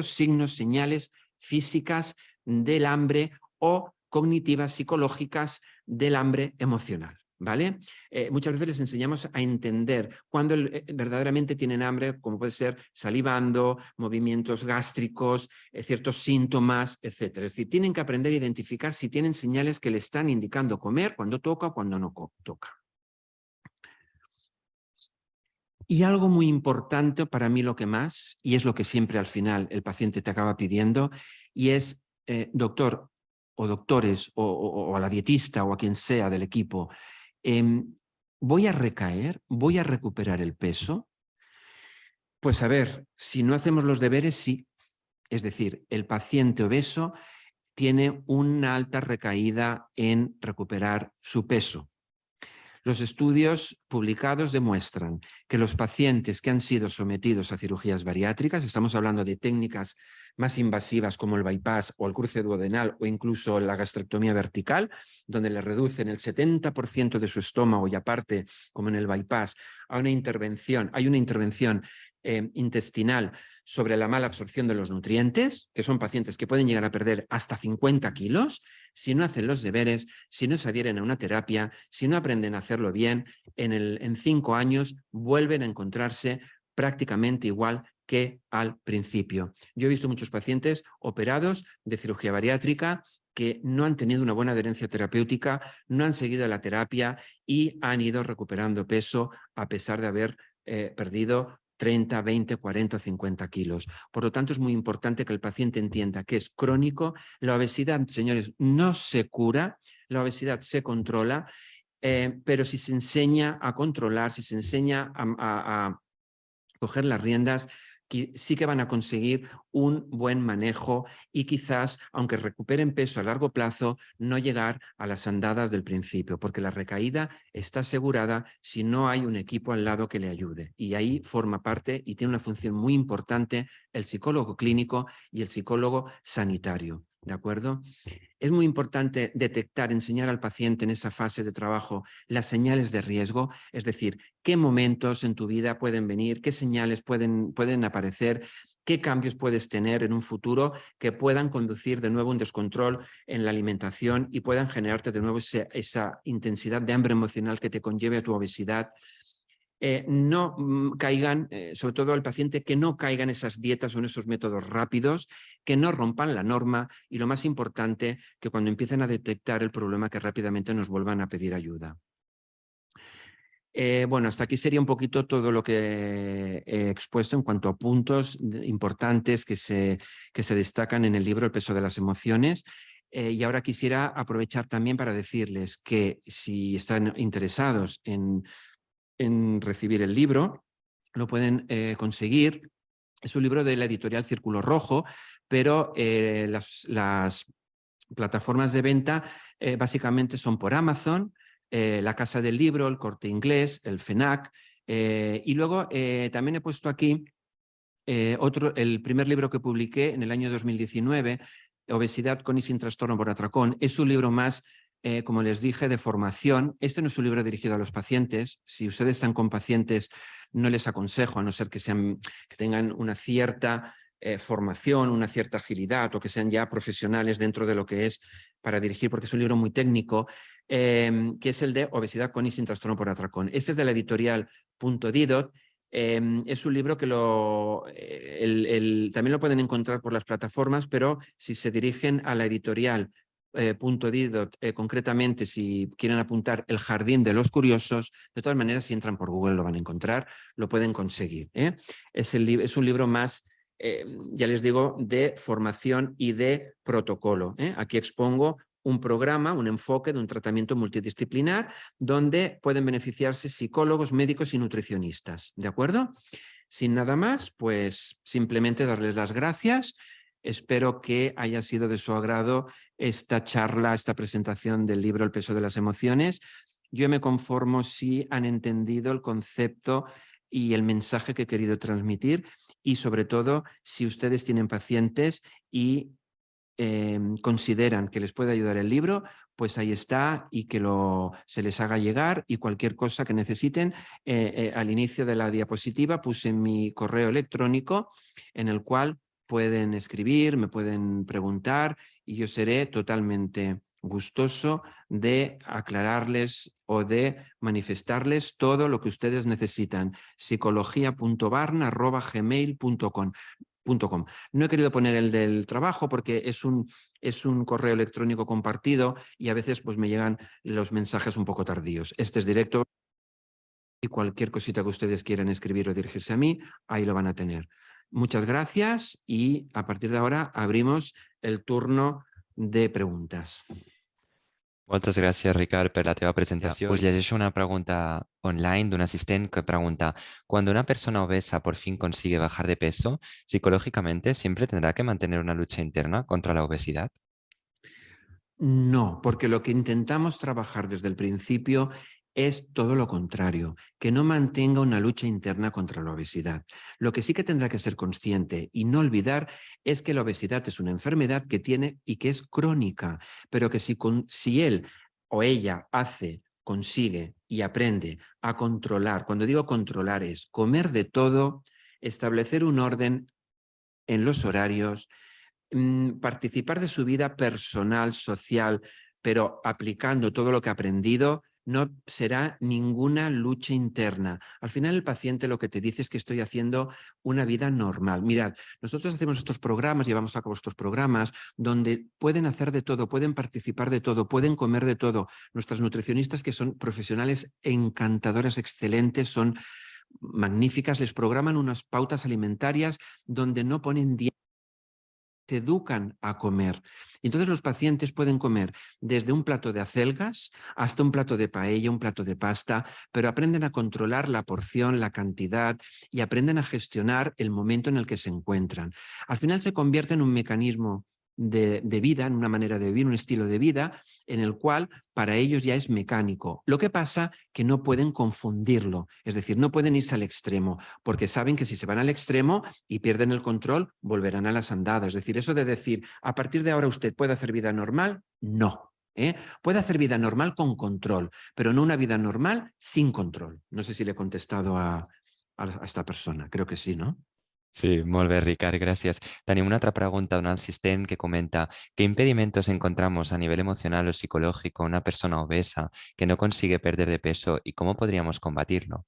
B: signos, señales físicas del hambre o cognitivas, psicológicas del hambre emocional. ¿Vale? Muchas veces les enseñamos a entender cuando verdaderamente tienen hambre, como puede ser salivando, movimientos gástricos, ciertos síntomas, etc. Es decir, tienen que aprender a identificar si tienen señales que le están indicando comer, cuando toca o cuando no toca. Y algo muy importante para mí, lo que más, y es lo que siempre al final el paciente te acaba pidiendo, y es, doctor o doctores o a la dietista o a quien sea del equipo, ¿voy a recaer? ¿Voy a recuperar el peso? Pues a ver, si no hacemos los deberes, sí. Es decir, el paciente obeso tiene una alta recaída en recuperar su peso. Los estudios publicados demuestran que los pacientes que han sido sometidos a cirugías bariátricas, estamos hablando de técnicas más invasivas como el bypass o el cruce duodenal o incluso la gastrectomía vertical, donde le reducen el 70% de su estómago y aparte, como en el bypass, hay una intervención intestinal sobre la mala absorción de los nutrientes, que son pacientes que pueden llegar a perder hasta 50 kilos, si no hacen los deberes, si no se adhieren a una terapia, si no aprenden a hacerlo bien, en 5 años vuelven a encontrarse prácticamente igual que al principio. Yo he visto muchos pacientes operados de cirugía bariátrica que no han tenido una buena adherencia terapéutica, no han seguido la terapia y han ido recuperando peso a pesar de haber perdido 30, 20, 40 o 50 kilos. Por lo tanto, es muy importante que el paciente entienda que es crónico. La obesidad, señores, no se cura, la obesidad se controla, pero si se enseña a controlar, si se enseña a coger las riendas, sí que van a conseguir un buen manejo y quizás, aunque recuperen peso a largo plazo, no llegar a las andadas del principio, porque la recaída está asegurada si no hay un equipo al lado que le ayude. Y ahí forma parte y tiene una función muy importante el psicólogo clínico y el psicólogo sanitario. ¿De acuerdo? Es muy importante detectar, enseñar al paciente en esa fase de trabajo las señales de riesgo, es decir, qué momentos en tu vida pueden venir, qué señales pueden aparecer, qué cambios puedes tener en un futuro que puedan conducir de nuevo a un descontrol en la alimentación y puedan generarte de nuevo esa intensidad de hambre emocional que te conlleve a tu obesidad. No caigan, sobre todo al paciente, que no caigan esas dietas o en esos métodos rápidos, que no rompan la norma y lo más importante, que cuando empiecen a detectar el problema que rápidamente nos vuelvan a pedir ayuda. Bueno, hasta aquí sería un poquito todo lo que he expuesto en cuanto a puntos importantes que se destacan en el libro El peso de las emociones. Y ahora quisiera aprovechar también para decirles que si están interesados en recibir el libro, lo pueden conseguir. Es un libro de la editorial Círculo Rojo, pero las plataformas de venta básicamente son por Amazon, la Casa del Libro, el Corte Inglés, el FENAC, y luego también he puesto aquí el primer libro que publiqué en el año 2019, Obesidad con y sin trastorno por atracón, es un libro más, como les dije, de formación. Este no es un libro dirigido a los pacientes. Si ustedes están con pacientes, no les aconsejo, a no ser que tengan una cierta formación, una cierta agilidad o que sean ya profesionales dentro de lo que es para dirigir, porque es un libro muy técnico, que es el de Obesidad con y sin trastorno por atracón. Este es de la editorial Punto Didot. Es un libro que también lo pueden encontrar por las plataformas, pero si se dirigen a la editorial Punto Didot, concretamente si quieren apuntar El Jardín de los Curiosos, de todas maneras si entran por Google lo van a encontrar, lo pueden conseguir. Es un libro más, ya les digo, de formación y de protocolo. Aquí expongo un programa, un enfoque de un tratamiento multidisciplinar donde pueden beneficiarse psicólogos, médicos y nutricionistas. ¿De acuerdo? Sin nada más, pues simplemente darles las gracias. Espero que haya sido de su agrado esta charla, esta presentación del libro El peso de las emociones. Yo me conformo si han entendido el concepto y el mensaje que he querido transmitir y sobre todo si ustedes tienen pacientes y consideran que les puede ayudar el libro, pues ahí está y que se les haga llegar y cualquier cosa que necesiten. Al inicio de la diapositiva puse mi correo electrónico en el cual pueden escribir, me pueden preguntar y yo seré totalmente gustoso de aclararles o de manifestarles todo lo que ustedes necesitan. psicología.barna@gmail.com. No he querido poner el del trabajo porque es un correo electrónico compartido y a veces pues, me llegan los mensajes un poco tardíos. Este es directo y cualquier cosita que ustedes quieran escribir o dirigirse a mí, ahí lo van a tener. Muchas gracias y a partir de ahora abrimos el turno de preguntas.
A: Moltes gràcies, Ricard, per la teva presentació. Us llegeixo una pregunta online d'un assistent que pregunta: cuando una persona obesa por fin consigue bajar de peso, psicológicamente siempre tendrá que mantener una lucha interna contra la obesidad.
B: No, porque lo que intentamos trabajar desde el principio es todo lo contrario, que no mantenga una lucha interna contra la obesidad. Lo que sí que tendrá que ser consciente y no olvidar es que la obesidad es una enfermedad que tiene y que es crónica, pero que si él o ella consigue y aprende a controlar, cuando digo controlar es comer de todo, establecer un orden en los horarios, participar de su vida personal, social, pero aplicando todo lo que ha aprendido, no será ninguna lucha interna. Al final el paciente lo que te dice es que estoy haciendo una vida normal. Mirad, nosotros hacemos estos programas, llevamos a cabo estos programas donde pueden hacer de todo, pueden participar de todo, pueden comer de todo. Nuestras nutricionistas, que son profesionales encantadoras, excelentes, son magníficas, les programan unas pautas alimentarias donde no ponen se educan a comer. Y entonces los pacientes pueden comer desde un plato de acelgas hasta un plato de paella, un plato de pasta, pero aprenden a controlar la porción, la cantidad y aprenden a gestionar el momento en el que se encuentran. Al final se convierte en un mecanismo de vida, en una manera de vivir, un estilo de vida en el cual para ellos ya es mecánico. Lo que pasa que no pueden confundirlo, es decir, no pueden irse al extremo, porque saben que si se van al extremo y pierden el control, volverán a las andadas. Es decir, eso de decir, a partir de ahora usted puede hacer vida normal, no. Puede hacer vida normal con control, pero no una vida normal sin control. No sé si le he contestado a esta persona, creo que sí, ¿no?
A: Sí, molt bé, Ricard, gràcies. Tenim una altra pregunta d'un assistent que comenta: ¿qué impedimentos encontramos a nivel emocional o psicológico en una persona obesa que no consigue perder de peso y cómo podríamos combatirlo?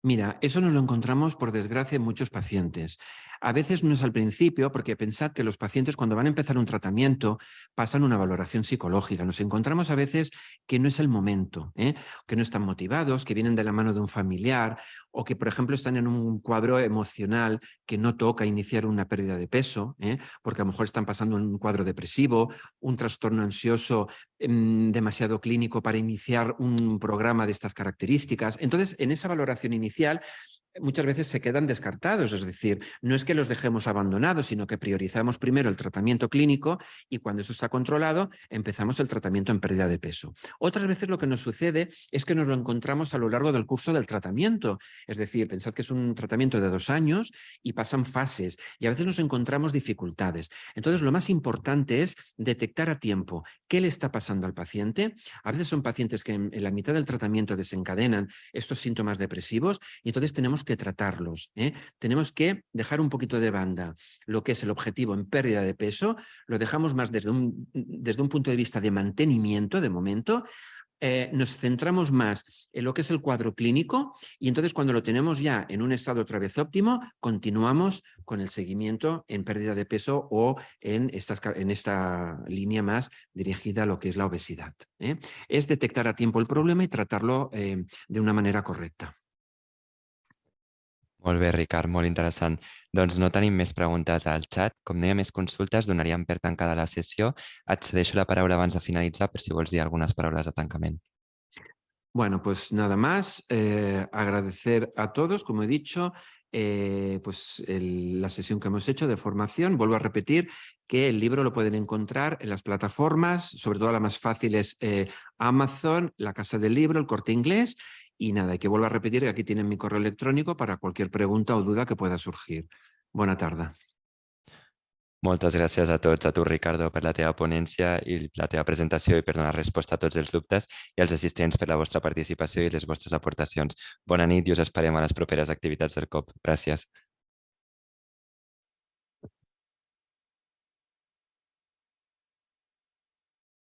B: Mira, eso nos lo encontramos, por desgracia, en muchos pacientes. A veces no es al principio, porque pensad que los pacientes cuando van a empezar un tratamiento pasan una valoración psicológica. Nos encontramos a veces que no es el momento, que no están motivados, que vienen de la mano de un familiar o que, por ejemplo, están en un cuadro emocional que no toca iniciar una pérdida de peso, porque a lo mejor están pasando un cuadro depresivo, un trastorno ansioso demasiado clínico para iniciar un programa de estas características. Entonces, en esa valoración inicial, muchas veces se quedan descartados, es decir, no es que los dejemos abandonados, sino que priorizamos primero el tratamiento clínico y cuando eso está controlado empezamos el tratamiento en pérdida de peso. Otras veces lo que nos sucede es que nos lo encontramos a lo largo del curso del tratamiento, es decir, pensad que es un tratamiento de 2 años y pasan fases y a veces nos encontramos dificultades. Entonces lo más importante es detectar a tiempo qué le está pasando al paciente. A veces son pacientes que en la mitad del tratamiento desencadenan estos síntomas depresivos y entonces tenemos que tratarlos. Tenemos que dejar un poquito de banda lo que es el objetivo en pérdida de peso, lo dejamos más desde un punto de vista de mantenimiento de momento. Nos centramos más en lo que es el cuadro clínico y entonces cuando lo tenemos ya en un estado otra vez óptimo, continuamos con el seguimiento en pérdida de peso o en esta línea más dirigida a lo que es la obesidad. Es detectar a tiempo el problema y tratarlo de una manera correcta.
A: Molt bé, Ricard, molt interessant. Doncs no tenim més preguntes al xat. Com no hi ha més consultes, donaríem per tancada la sessió. Et cedeixo la paraula abans de finalitzar per si vols dir algunes paraules de tancament.
B: Bueno, pues nada más, agradecer a todos, como he dicho, pues la sesión que hemos hecho de formación. Vuelvo a repetir que el libro lo pueden encontrar en las plataformas, sobre todo la más fácil es Amazon, la Casa del Libro, el Corte Inglés. Y nada, y que vuelvo a repetir que aquí tienen mi correo electrónico para cualquier pregunta o duda que pueda surgir. Buena tarde.
A: Moltes gràcies a tots, a tu, Ricardo, per la teva ponència i la teva presentació i per donar resposta a tots els dubtes i als assistents per la vostra participació i les vostres aportacions. Bona nit i us esperem a les properes activitats del COP. Gràcies.